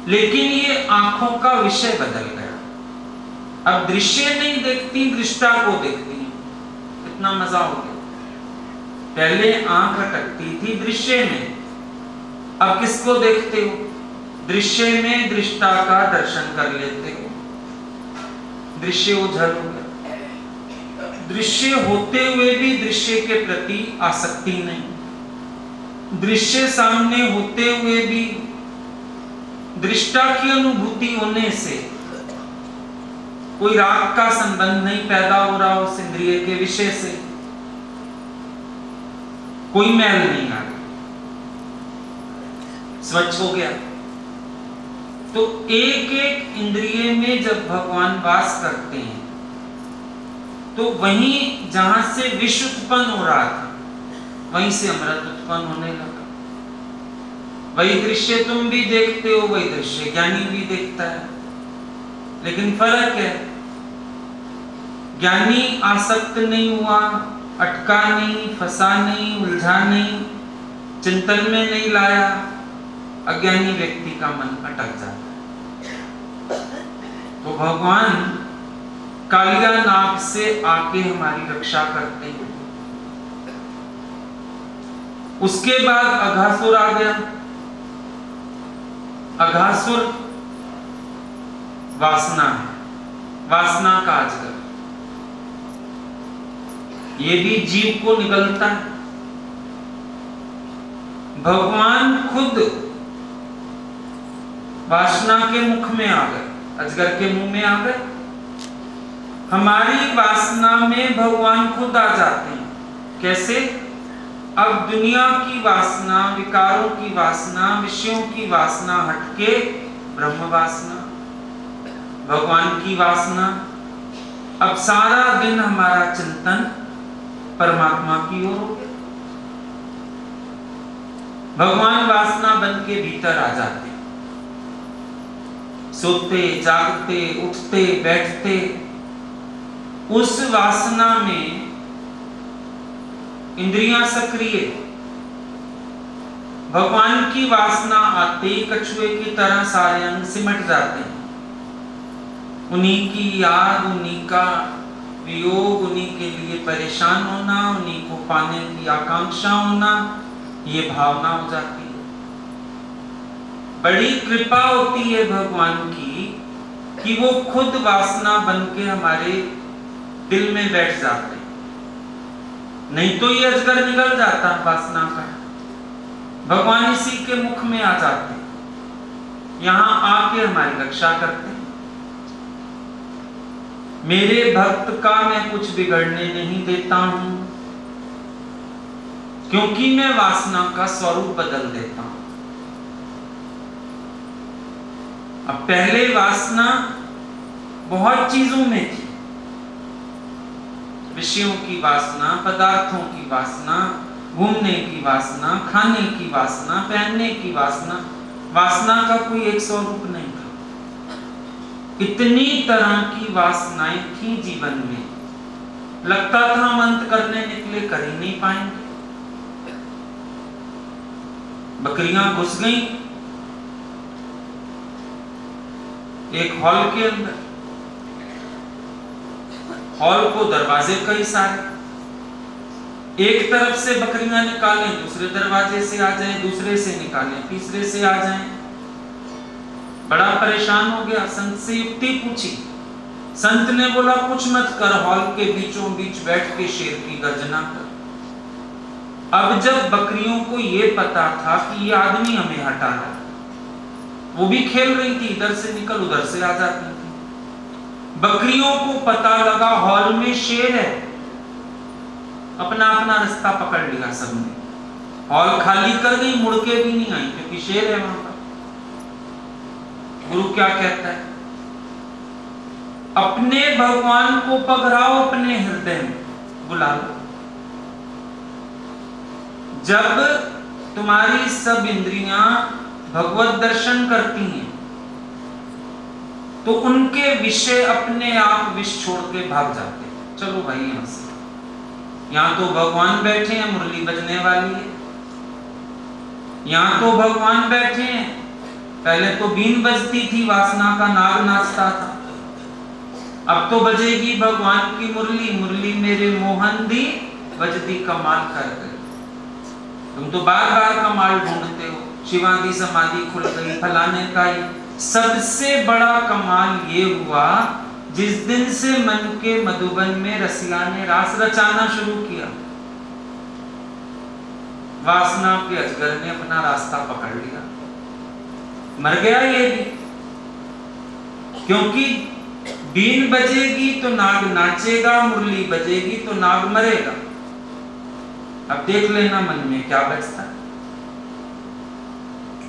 S1: लेकिन ये आंखों का विषय बदल गया। अब दृश्य नहीं देखती, दृष्टा को देखती हैं। कितना मजा हो गया। पहले आंख अटकती थी दृश्य में, अब किसको देखते हो? दृश्य में दृष्टा का दर्शन कर लेते हो। दृश्य ओझल हो गया। दृश्य होते हुए भी दृश्य के प्रति आसक्ति नहीं। दृश्य सामने होते हुए भी दृष्टा की अनुभूति होने से कोई राग का संबंध नहीं पैदा हो रहा उस इंद्रिय के विषय से, कोई मैल नहीं आ रही, स्वच्छ हो गया। तो एक एक इंद्रिय में जब भगवान वास करते हैं तो वहीं जहां से विष उत्पन्न हो रहा था वहीं से अमृत उत्पन्न होने लगा। वही दृश्य तुम भी देखते हो, वही दृश्य ज्ञानी भी देखता है, लेकिन फर्क है, ज्ञानी आसक्त नहीं हुआ, अटका नहीं, फंसा नहीं, उलझा नहीं, चिंतन में नहीं लाया। अज्ञानी व्यक्ति का मन अटक जाता है। तो भगवान कालिया नाग से आके हमारी रक्षा करते हैं। उसके बाद अघासुर आ गया। अघासुर वासना है, वासना का अजगर। ये भी जीव को निगलता है। भगवान खुद वासना के मुख में आ गए, अजगर के मुंह में आ गए। हमारी वासना में भगवान खुद आ जाते हैं। कैसे? अब दुनिया की वासना, विकारों की वासना, विषयों की वासना हटके ब्रह्म वासना, भगवान की वासना। अब सारा दिन हमारा चिंतन परमात्मा की ओर हो गया। भगवान वासना बन के भीतर आ जाते, सोते, जागते, उठते, बैठते, उस वासना में इंद्रियां सक्रिय। भगवान की वासना आते ही कछुए की तरह सारे अंग सिमट जाते हैं। उन्हीं की याद, उन्हीं का वियोग, उन्हीं के लिए परेशान होना, उन्हीं को पाने की आकांक्षा होना, ये भावना हो जाती है। बड़ी कृपा होती है भगवान की कि वो खुद वासना बन के हमारे दिल में बैठ जाते, नहीं तो ये अजगर निकल जाता वासना का। भगवान इसी के मुख में आ जाते, यहां आके हमारी रक्षा करते हैं। मेरे भक्त का मैं कुछ बिगड़ने नहीं देता हूं, क्योंकि मैं वासना का स्वरूप बदल देता हूं। अब पहले वासना बहुत चीजों में थी, विषयों की वासना, पदार्थों की वासना, घूमने की वासना, खाने की वासना, पहनने की वासना। वासना का कोई एक स्वरूप नहीं था। इतनी तरह की वासनाएं थी जीवन में, लगता था हम अंत करने निकले, कर ही नहीं पाएंगे। बकरियां घुस गई एक हॉल के अंदर, हॉल को दरवाजे कई सारे, एक तरफ से बकरियां निकालें, दूसरे दरवाजे से आ जाएं, दूसरे से निकालें, तीसरे से आ जाएं। बड़ा परेशान हो गया, संत से युक्ति पूछी। संत ने बोला कुछ मत कर, हॉल के बीचों बीच बैठ के शेर की गर्जना कर। अब जब बकरियों को ये पता था कि ये आदमी हमें हटा रहा, वो भी खेल रही थी, इधर से निकल उधर से आ जाती थी। बकरियों को पता लगा हॉल में शेर है, अपना अपना रास्ता पकड़ लिया सबने, हॉल खाली कर गई, मुड़ के भी नहीं आई, क्योंकि शेर है वहां पर। गुरु क्या कहता है? अपने भगवान को पकड़ाओ अपने हृदय में, बुला लो। जब तुम्हारी सब इंद्रियां भगवत दर्शन करती हैं तो उनके विषय अपने आप विष छोड़ के भाग जाते हैं। चलो भाई यहां से, यहां तो भगवान बैठे हैं, मुरली बजने वाली है। यहां तो भगवान बैठे हैं, पहले तो बीन बजती थी, वासना का नाग नाचता था, अब तो बजेगी भगवान की मुरली। मुरली मेरे मोहन दी बजती कमाल कर गई। तुम तो बार बार कमाल ढूंढते हो, शिवाजी समाधि खुल गई, फलाने का ही। सबसे बड़ा कमाल ये हुआ जिस दिन से मन के मधुबन में रसिया ने रास रचाना शुरू किया, वासना के अजगर ने अपना रास्ता पकड़ लिया। मर गया ये भी, क्योंकि बीन बजेगी तो नाग नाचेगा, मुरली बजेगी तो नाग मरेगा। अब देख लेना मन में क्या बचता है।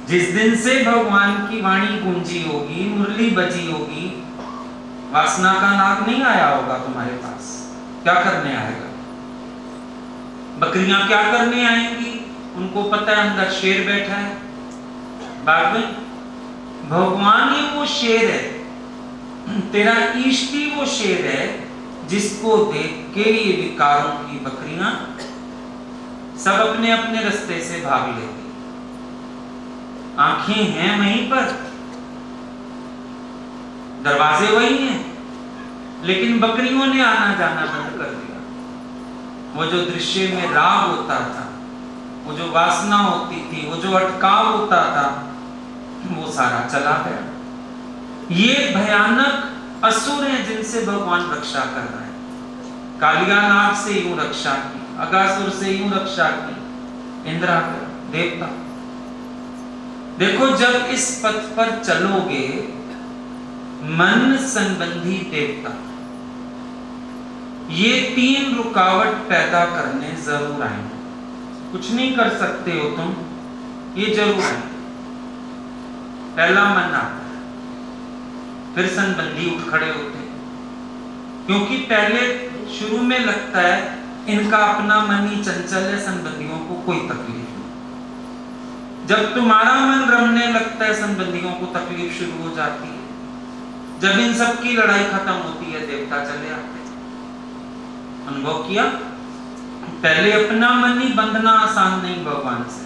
S1: जिस दिन से भगवान की वाणी गूंजी होगी, मुरली बजी होगी, वासना का नाग नहीं आया होगा तुम्हारे पास। क्या करने आएगा? बकरियां क्या करने आएंगी? उनको पता है अंदर शेर बैठा है। बात में भगवान ही वो शेर है, तेरा इष्ट ही वो शेर है जिसको देख के ये विकारों की बकरियां सब अपने अपने रास्ते से भाग लेती। आंखें हैं वहीं पर, दरवाजे वही हैं, लेकिन बकरियों ने आना जाना बंद कर दिया। वो जो दृश्य में राग होता था, वो जो वासना होती थी, वो जो अटकाव होता था, वो सारा चला गया। ये भयानक असुर हैं जिनसे भगवान रक्षा कर रहे हैं। कालिया नाग से यूं रक्षा की, अगासुर से यूं रक्षा की, इंद्रा देवता। देखो जब इस पथ पर चलोगे, मन संबंधी देवता ये 3 रुकावट पैदा करने जरूर आएंगे। कुछ नहीं कर सकते हो तुम, ये जरूर आएंगे। पहला मन आता है, फिर संबंधी उठ खड़े होते हैं, क्योंकि पहले शुरू में लगता है इनका अपना मन ही चंचल है, संबंधियों को कोई तकलीफ नहीं। जब तुम्हारा मन रमने लगता है, संबंधियों को तकलीफ शुरू हो जाती है। जब इन सब की लड़ाई खत्म होती है, देवता चले आते हैं। अनुभव किया? पहले अपना मन ही बंधना आसान नहीं भगवान से।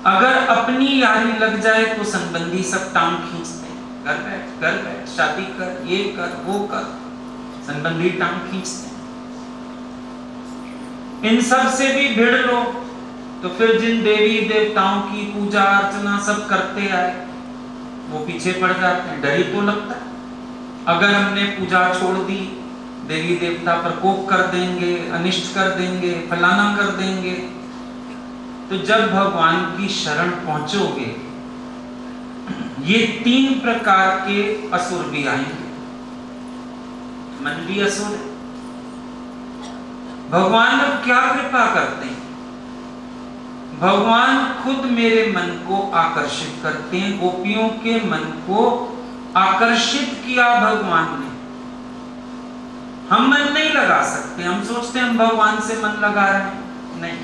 S1: अगर अपनी यारी लग जाए तो संबंधी सब टांग खींचते हैं, घर बैठ, शादी कर, ये कर, वो कर, संबंधी टांग खींचते हैं। इन सब से भी भिड़ लो तो फिर जिन देवी देवताओं की पूजा अर्चना सब करते आए, वो पीछे पड़ जाते हैं। डर ही तो लगता है अगर हमने पूजा छोड़ दी, देवी देवता प्रकोप कर देंगे, अनिष्ट कर देंगे, फलाना कर देंगे। तो जब भगवान की शरण पहुंचोगे, ये 3 प्रकार के असुर भी आएंगे। मन भी असुर है। भगवान अब क्या कृपा करते हैं? भगवान खुद मेरे मन को आकर्षित करते हैं। गोपियों के मन को आकर्षित किया भगवान ने। हम मन नहीं लगा सकते। हम सोचते हैं हम भगवान से मन लगा रहे हैं, नहीं।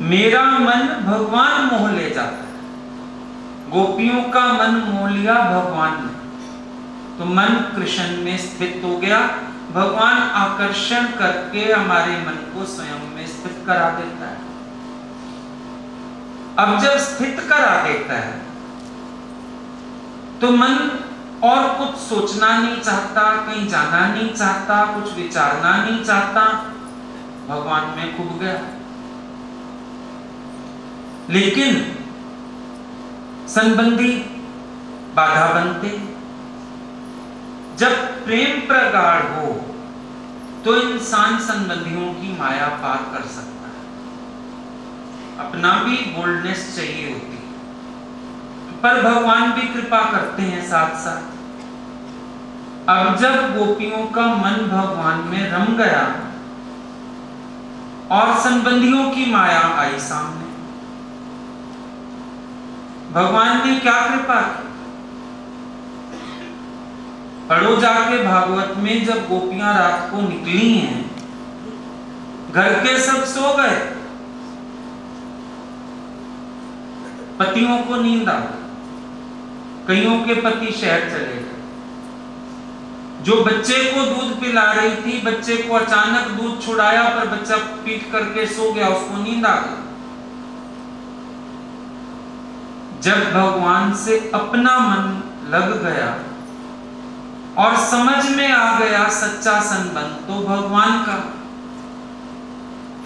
S1: मेरा मन भगवान मोह ले जाता है। गोपियों का मन मोह लिया भगवान ने, तो मन कृष्ण में स्थित हो गया। भगवान आकर्षण करके हमारे मन को स्वयं में स्थित करा देता है। अब जब स्थित करा देता है तो मन और कुछ सोचना नहीं चाहता, कहीं जाना नहीं चाहता, कुछ विचारना नहीं चाहता, भगवान में खो गया। लेकिन संबंधी बाधा बनते। जब प्रेम प्रगाढ़ हो तो इंसान संबंधियों की माया पार कर सकता है। अपना भी बोल्डनेस चाहिए होती है, पर भगवान भी कृपा करते हैं साथ साथ। अब जब गोपियों का मन भगवान में रम गया और संबंधियों की माया आई सामने, भगवान ने क्या कृपा की? पढ़ो जाके भागवत में, जब गोपियां रात को निकली हैं, घर के सब सो गए, पतियों को नींद आ गई, कईयों के पति शहर चले गए। जो बच्चे को दूध पिला रही थी, बच्चे को अचानक दूध छुड़ाया पर बच्चा पीट करके सो गया, उसको नींद आ गई। जब भगवान से अपना मन लग गया और समझ में आ गया सच्चा संबंध तो भगवान का,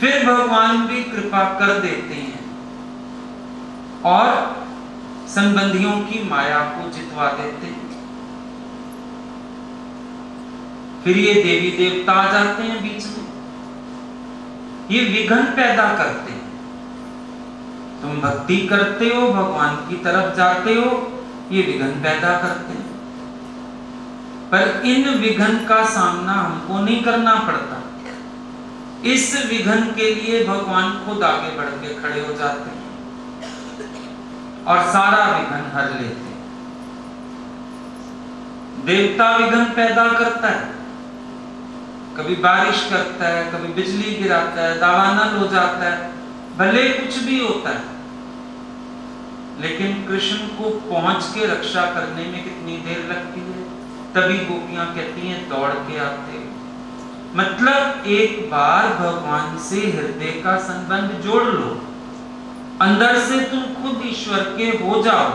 S1: फिर भगवान भी कृपा कर देते हैं और संबंधियों की माया को जितवा देते हैं। फिर ये देवी देवता आ जाते हैं बीच में, ये विघ्न पैदा करते हैं। तुम भक्ति करते हो, भगवान की तरफ जाते हो, ये विघ्न पैदा करते हैं। पर इन विघ्न का सामना हमको नहीं करना पड़ता। इस विघ्न के लिए भगवान खुद आगे बढ़ के खड़े हो जाते हैं और सारा विघ्न हर लेते हैं। देवता विघ्न पैदा करता है, कभी बारिश करता है, कभी बिजली गिराता है, दावानल हो जाता है, भले कुछ भी होता है, लेकिन कृष्ण को पहुंच के रक्षा करने में कितनी देर लगती है। तभी गोपियां कहती हैं दौड़ के आते। मतलब एक बार भगवान से हृदय का संबंध जोड़ लो, अंदर से तुम खुद ईश्वर के हो जाओ,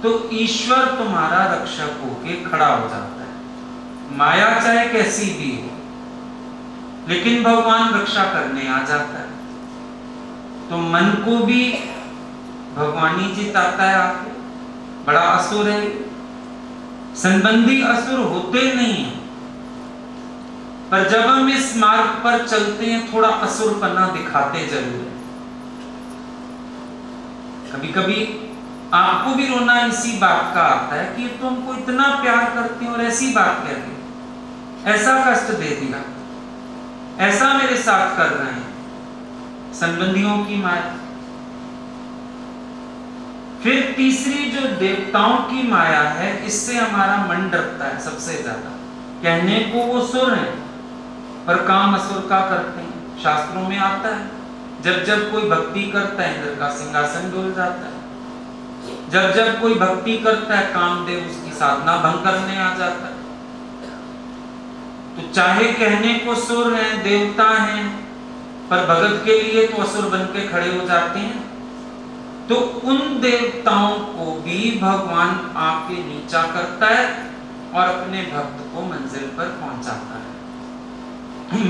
S1: तो ईश्वर तुम्हारा रक्षक होके खड़ा हो जाता है। माया चाहे कैसी भी हो, लेकिन भगवान रक्षा करने आ जाता है। तो मन को भी भगवान ही जिताता है आके। बड़ा असुर है, संबंधी असुर होते नहीं हैं, पर जब हम इस मार्ग पर चलते हैं थोड़ा असुरपना दिखाते जरूर है। कभी कभी आपको भी रोना इसी बात का आता है कि तुमको इतना प्यार करते हैं और ऐसी बात कहते हैं, ऐसा कष्ट दे दिया, ऐसा मेरे साथ कर रहे हैं। संबंधियों की माया। फिर तीसरी जो देवताओं की माया है, इससे हमारा मन डरता है सबसे ज्यादा। कहने को वो सुर है पर काम असुर का करते हैं। शास्त्रों में आता है जब जब कोई भक्ति करता है इंद्र का सिंहासन डोल जाता है, जब जब कोई भक्ति करता है कामदेव उसकी साधना भंग करने आ जाता है। तो चाहे कहने को सुर हैं, देवता हैं, पर भगत के लिए तो असुर बन के खड़े हो जाते हैं। तो उन देवताओं को भी भगवान आके नीचा करता है और अपने भक्त को मंजिल पर पहुंचाता है।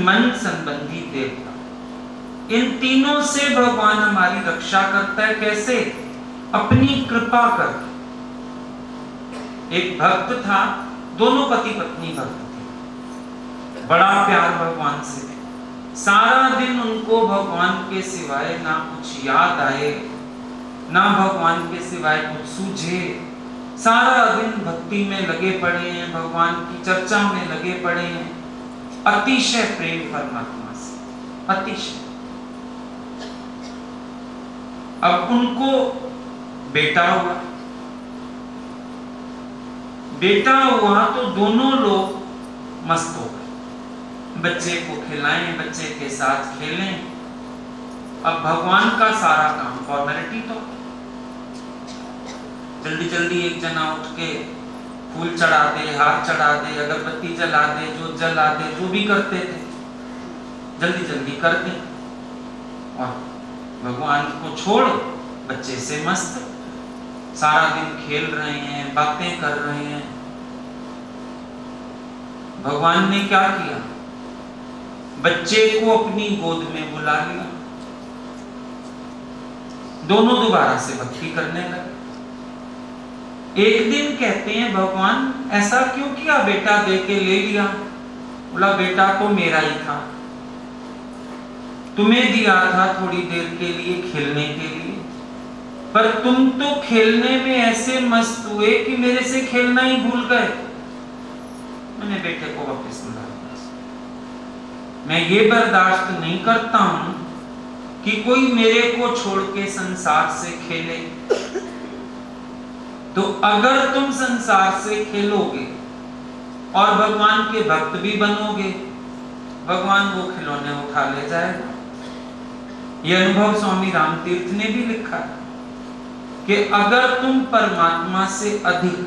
S1: मन संबंधी देवता, इन तीनों से भगवान हमारी रक्षा करता है। कैसे? अपनी कृपा करके। एक भक्त था, दोनों पति पत्नी भक्त थे, बड़ा प्यार भगवान से। सारा दिन उनको भगवान के सिवाय ना कुछ याद आए, ना भगवान के सिवाय कुछ सूझे। सारा दिन भक्ति में लगे पड़े हैं, भगवान की चर्चा में लगे पड़े हैं। अतिशय प्रेम परमात्मा से, अतिशय। अब उनको बेटा हुआ। बेटा हुआ तो दोनों लोग मस्त हो गए। बच्चे को खिलाएं, बच्चे के साथ खेलें। अब भगवान का सारा काम फॉर्मेलिटी तो जल्दी जल्दी एक जना उठ के फूल चढ़ा दे, हार चढ़ा दे, अगरबत्ती जला दे, जोत जला दे, जो भी करते थे जल्दी जल्दी कर दे। और भगवान को छोड़ बच्चे से मस्त, सारा दिन खेल रहे हैं, बातें कर रहे हैं। भगवान ने क्या किया? बच्चे को अपनी गोद में बुला लिया। दोनों दोबारा से भक्ति करने लगे। एक दिन कहते हैं भगवान ऐसा क्यों किया, बेटा दे के ले लिया? बोला बेटा तो मेरा ही था, तुम्हें दिया था थोड़ी देर के लिए खेलने के लिए, पर तुम तो खेलने में ऐसे मस्त हुए कि मेरे से खेलना ही भूल गए। मैंने बेटे को वापस बुला लिया। मैं ये बर्दाश्त नहीं करता हूं कि कोई मेरे को छोड़ के संसार से खेले। तो अगर तुम संसार से खेलोगे और भगवान के भक्त भी बनोगे, भगवान वो खिलौने उठा ले जाएगा। ये अनुभव स्वामी रामतीर्थ ने भी लिखा है कि अगर तुम परमात्मा से अधिक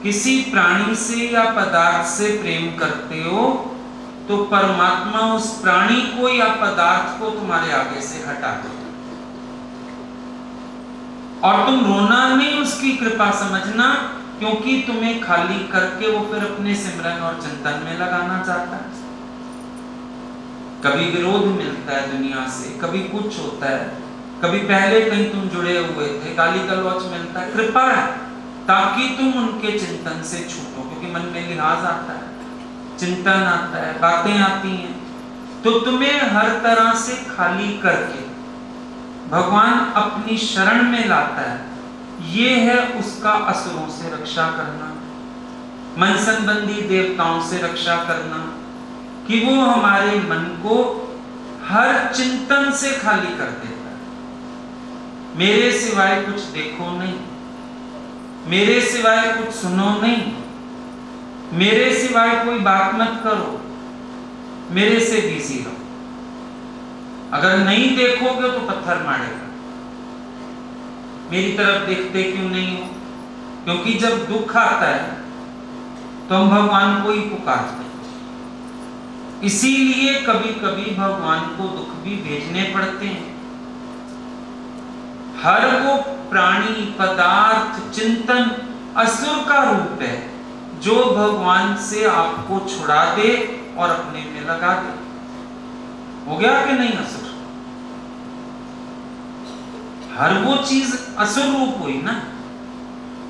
S1: किसी प्राणी से या पदार्थ से प्रेम करते हो तो परमात्मा उस प्राणी को या पदार्थ को तुम्हारे आगे से हटा देगा। और तुम रोना नहीं, उसकी कृपा समझना, क्योंकि तुम्हें खाली करके वो फिर अपने सिमरन और चिंतन में लगाना चाहता है। कभी विरोध मिलता है दुनिया से, कभी कुछ होता है, कभी पहले कहीं तुम जुड़े हुए थे, गाली गलौच मिलता है, कृपा है ताकि तुम उनके चिंतन से छूटो, क्योंकि मन में लिहाज आता है, चिंतन आता है, बातें आती हैं, तो तुम्हें हर तरह से खाली करके भगवान अपनी शरण में लाता है। ये है उसका असुरों से रक्षा करना, मन संबंधी देवताओं से रक्षा करना, कि वो हमारे मन को हर चिंतन से खाली कर देता है। मेरे सिवाय कुछ देखो नहीं, मेरे सिवाय कुछ सुनो नहीं, मेरे सिवाय कोई बात मत करो, मेरे से बिजी रहो। अगर नहीं देखोगे तो पत्थर मारेगा, मेरी तरफ देखते क्यों नहीं हो? क्योंकि जब दुख आता है तो हम भगवान को ही पुकारते हैं। इसीलिए कभी कभी भगवान को दुख भी भेजने पड़ते हैं। हर वो प्राणी, पदार्थ, चिंतन असुर का रूप है जो भगवान से आपको छुड़ा दे और अपने में लगा दे। हो गया कि नहीं असुर? हर वो चीज असुर रूप हुई ना,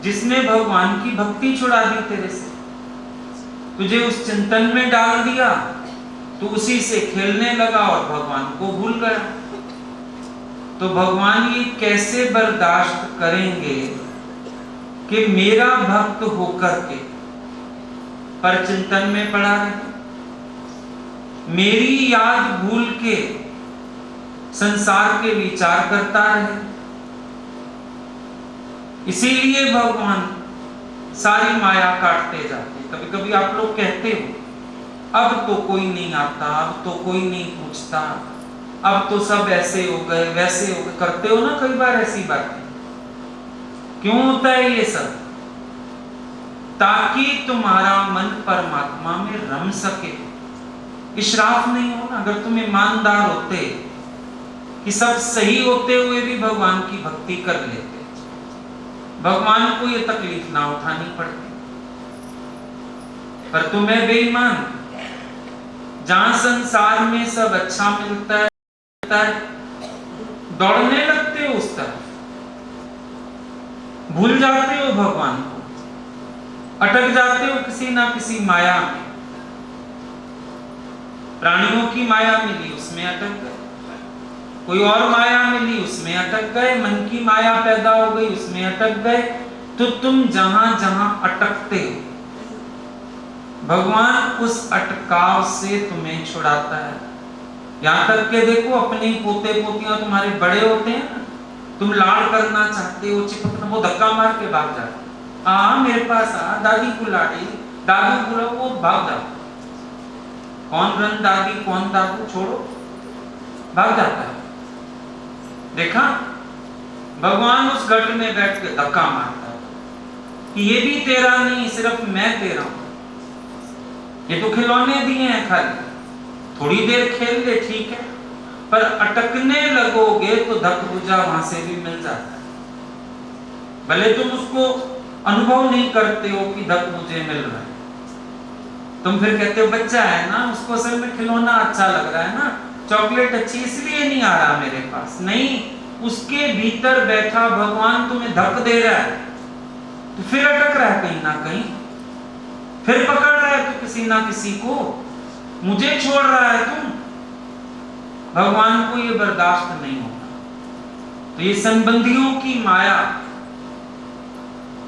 S1: जिसने भगवान की भक्ति छुड़ा दी तेरे से, तुझे उस चिंतन में डाल दिया, तू उसी से खेलने लगा और भगवान को भूल गया। तो भगवान ये कैसे बर्दाश्त करेंगे कि मेरा भक्त होकर के पर चिंतन में पड़ा रहे, मेरी याद भूल के संसार के विचार करता रहे। इसीलिए भगवान सारी माया काटते जाते। कभी कभी आप लोग कहते हो अब तो कोई नहीं आता, अब तो कोई नहीं पूछता, अब तो सब ऐसे हो गए, वैसे हो गए, करते हो ना कई बार ऐसी बातें। क्यों होता है ये सब? ताकि तुम्हारा मन परमात्मा में रम सके, इशराफ नहीं हो ना। अगर तुम ईमानदार होते कि सब सही होते हुए भी भगवान की भक्ति कर लेते, भगवान को ये तकलीफ ना उठानी पड़ती। पर तुम्हें बेईमान, जहां संसार में सब अच्छा मिलता है दौड़ने लगते हो उस तरफ, भूल जाते हो भगवान को, अटक जाते हो किसी ना किसी माया में। प्राणियों की माया मिली उसमें अटक गए, कोई और माया मिली उसमें अटक गए, मन की माया पैदा हो गई उसमें अटक गए। तो तुम जहां जहां अटकते हो भगवान उस अटकाव से तुम्हें छुड़ाता है। यहां तक के देखो अपने पोते पोतियां तुम्हारे बड़े होते हैं ना, तुम लाड़ करना चाहते हो, चिपकना, वो धक्का मार के भाग जाते, आ मेरे पास आ, दादी को लाड़ी, दादू को, वो भाग जाते। कौन रन दादी कौन दादू, छोड़ो, भाग जाता है। देखा, भगवान उस घट में बैठ के धक्का मारता है कि ये भी तेरा नहीं, सिर्फ मैं तेरा हूं। ये तो खिलौने दिए हैं, खाली थोड़ी देर खेल ले, ठीक है, पर अटकने लगोगे तो धक बुझा वहां से भी मिल जाता है। भले तुम उसको अनुभव नहीं करते हो कि धक बुझे मिल रहा है, तुम फिर कहते हो बच्चा है ना, उसको असल में खिलौना अच्छा लग रहा है ना, चॉकलेट अच्छी इसलिए नहीं आ रहा मेरे पास। नहीं, उसके भीतर बैठा भगवान तुम्हें धक दे रहा है, तो फिर अटक रहा है कहीं ना कहीं, फिर पकड़ रहा है तो किसी ना किसी को, मुझे छोड़ रहा है तुम। भगवान को ये बर्दाश्त नहीं होता। तो ये संबंधियों की माया,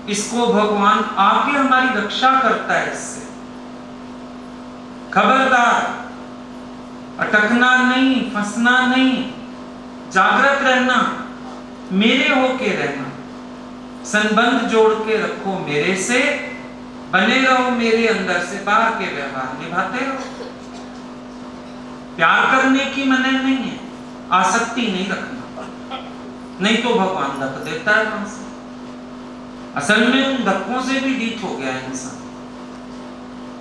S1: इसको भगवान आके हमारी रक्षा करता है इससे। खबरदार, अटकना नहीं, फंसना नहीं, जागृत रहना, मेरे होके रहना, संबंध जोड़ के रखो मेरे से, बने रहो मेरे अंदर से बाहर के व्यवहार निभाते रहो। प्यार करने की मने नहीं है, आसक्ति नहीं रखना, नहीं तो भगवान धक्का देता है वहां से। असल में उन धक्कों से भी डीठ हो गया है इंसान।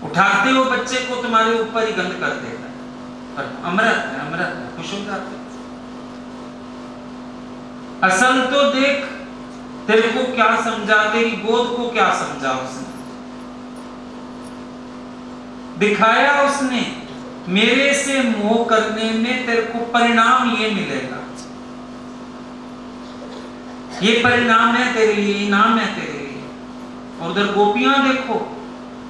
S1: उठाते हो बच्चे को तुम्हारे ऊपर ही गंद कर देता है, पर अमृत है, अमृत है, खुश हो जाते। असल तो देख, तेरे को क्या समझा, तेरी गोद को क्या समझा उसने, दिखाया उसने मेरे से मोह करने में तेरे को परिणाम ये मिलेगा, ये परिणाम है तेरे लिए, इनाम है तेरे लिए। और उधर गोपियां देखो,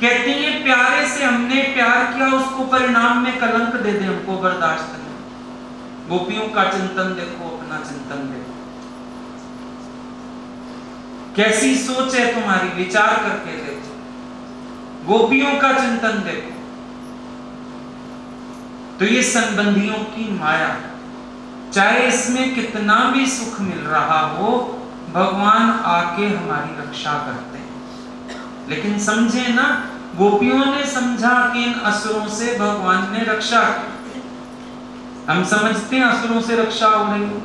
S1: कहती हैं प्यारे से हमने प्यार किया, उसको परिणाम में कलंक दे दे, हमको बर्दाश्त नहीं। गोपियों का चिंतन देखो, अपना चिंतन देखो, कैसी सोच है तुम्हारी, विचार करके देखो। गोपियों का चिंतन देखो। तो ये संबंधियों की माया, चाहे इसमें कितना भी सुख मिल रहा हो, भगवान आके हमारी रक्षा करते हैं। लेकिन समझे ना, गोपियों ने समझा कि इन असुरों से भगवान ने रक्षा की। हम समझते हैं असुरों से रक्षा हो रही है,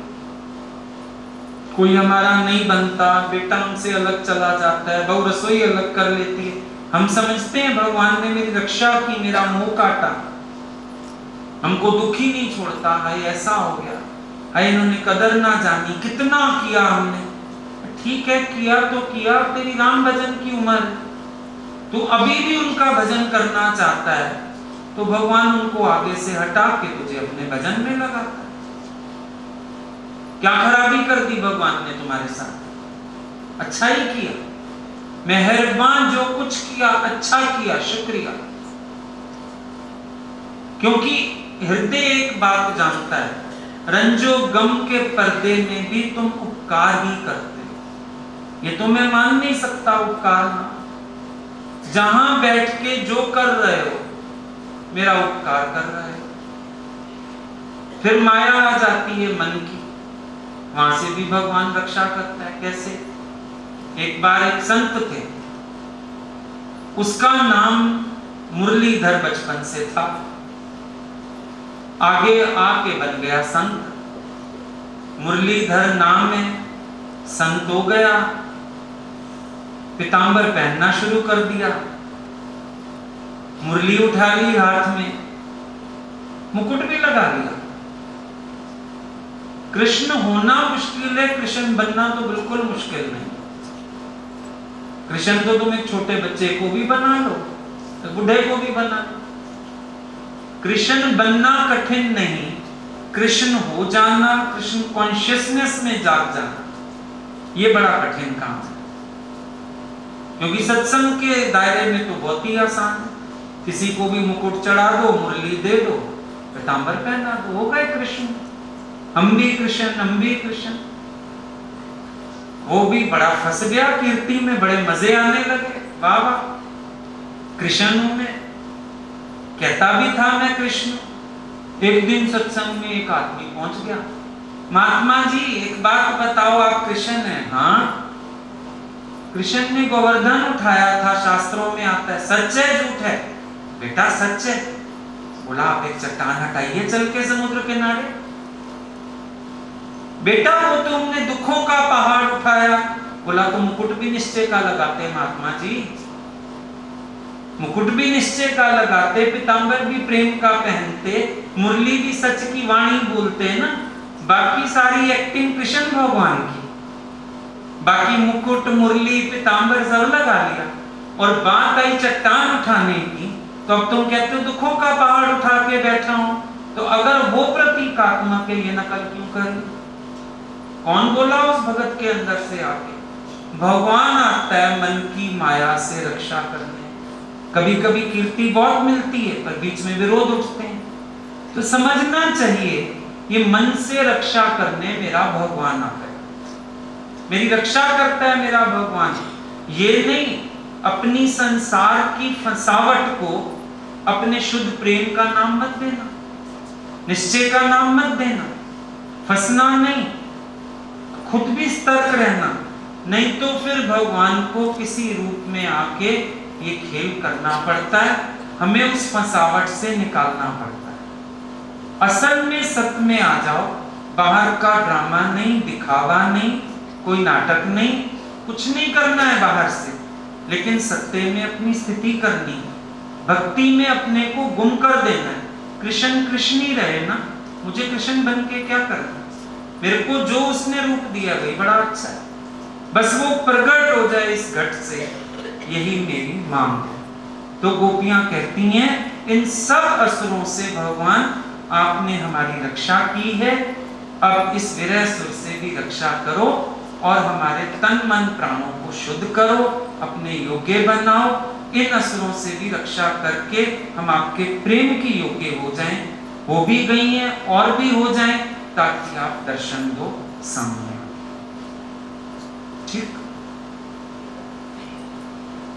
S1: कोई हमारा नहीं बनता, बेटा हमसे अलग चला जाता है, बहू रसोई अलग कर लेती है, हम समझते हैं भगवान ने मेरी रक्षा की, मेरा मुंह काटा, हमको दुखी नहीं छोड़ता है, ऐसा हो गया है, इन्होंने कदर ना जानी, कितना किया हमने। ठीक है, किया तो किया, तेरी राम भजन की उम्र, तू अभी भी उनका भजन करना चाहता है तो भगवान उनको आगे से हटा के तुझे अपने भजन में लगाता है। क्या खराबी कर दी भगवान ने तुम्हारे साथ? अच्छा ही किया, मेहरबान, जो कुछ किया अच्छा किया, शुक्रिया। क्योंकि हृदय एक बात जानता है, रंजो गम के पर्दे में भी तुम उपकार ही करते हो। ये तो मैं मान नहीं सकता उपकार ना, जहां बैठ के जो कर रहे हो मेरा उपकार कर रहे हो। फिर माया आ जाती है मन की, वहां से भी भगवान रक्षा करता है। कैसे? एक बार एक संत थे, उसका नाम मुरलीधर बचपन से था, आगे आके बन गया संत। मुरलीधर नाम है, संत हो गया, पीतांबर पहनना शुरू कर दिया, मुरली उठा ली हाथ में, मुकुट भी लगा लिया। कृष्ण होना मुश्किल है, कृष्ण बनना तो बिल्कुल मुश्किल नहीं। कृष्ण तो तुम एक छोटे बच्चे को भी बना लो, बूढ़े को भी बना लो। कृष्ण बनना कठिन नहीं, कृष्ण हो जाना, कृष्ण कॉन्शियसनेस में जाग जाना, ये बड़ा कठिन काम है। क्योंकि सत्संग के दायरे में तो बहुत ही आसान है, किसी को भी मुकुट चढ़ा दो, मुरली दे दो, पीतांबर पहना दो, हो गए कृष्ण। हम भी कृष्ण, हम भी कृष्ण। वो भी बड़ा फंस गया कीर्ति में, बड़े मजे आने लगे, वाह वाह कृष्ण हूं मैं, कहता भी था मैं कृष्ण। एक दिन सत्संग में एक आदमी पहुंच गया, महात्मा जी एक बात बताओ, आप कृष्ण हैं? हाँ। कृष्ण ने गोवर्धन उठाया था, शास्त्रों में आता है, सच है झूठ है? बेटा सच है। बोला आप एक चट्टान हटाइए चल के समुद्र किनारे। बेटा वो तो हमने दुखों का पहाड़ उठाया। बोला तो मुकुट भी निश्चय का लगाते महात्मा जी, मुकुट भी निश्चय का लगाते, पीतांबर भी प्रेम का पहनते, मुरली भी सच की वाणी बोलते हैं ना। बाकी सारी एक्टिंग कृष्ण भगवान की, बाकी मुकुट मुरली पीतांबर सब लगा लिया, और बात आई चट्टान उठाने की तो अब तुम कहते हो दुखों का पहाड़ उठा के बैठा हूं। तो अगर वो प्रतीकात्मक है, ये नकल क्यों करी? कौन बोला उस भगत के अंदर से आके? भगवान आता है मन की माया से रक्षा करने। कभी कभी कीर्ति बहुत मिलती है, पर बीच में विरोध उठते हैं। तो समझना चाहिए ये मन से रक्षा करने मेरा भगवान आता है, मेरी रक्षा करता है मेरा भगवान। ये नहीं अपनी संसार की फंसावट को अपने शुद्ध प्रेम का नाम मत देना, निश्चय का नाम मत देना, फंसना नहीं, खुद भी सतर्क रहना, नहीं तो फिर भगवान को किसी रूप में आके ये खेल करना पड़ता है, हमें उस फंसावट से निकालना पड़ता है। असल में सत्य में आ जाओ, बाहर का ड्रामा नहीं, दिखावा नहीं, कोई नाटक नहीं, कुछ नहीं करना है बाहर से, लेकिन सत्य में अपनी स्थिति करनी है, भक्ति में अपने को गुम कर देना है। कृष्ण कृष्ण ही रहे ना, मुझे कृष्ण बन के क्या करना, मेरे को जो उसने रूप दिया वही बड़ा अच्छा है, बस वो प्रकट हो जाए इस घट से, यही मेरी मांग है। तो गोपियां कहती हैं, इन सब असुरों से भगवान आपने हमारी रक्षा की है, अब इस विरह सुर से भी रक्षा करो और हमारे तन मन प्राणों को शुद्ध करो, अपने योग्य बनाओ, इन असुरों से भी रक्षा करके हम आपके प्रेम की योग्य हो जाएं, हो भी गई हैं और भी हो जाएं, ताकि आप दर्शन दो सामने। ठीक।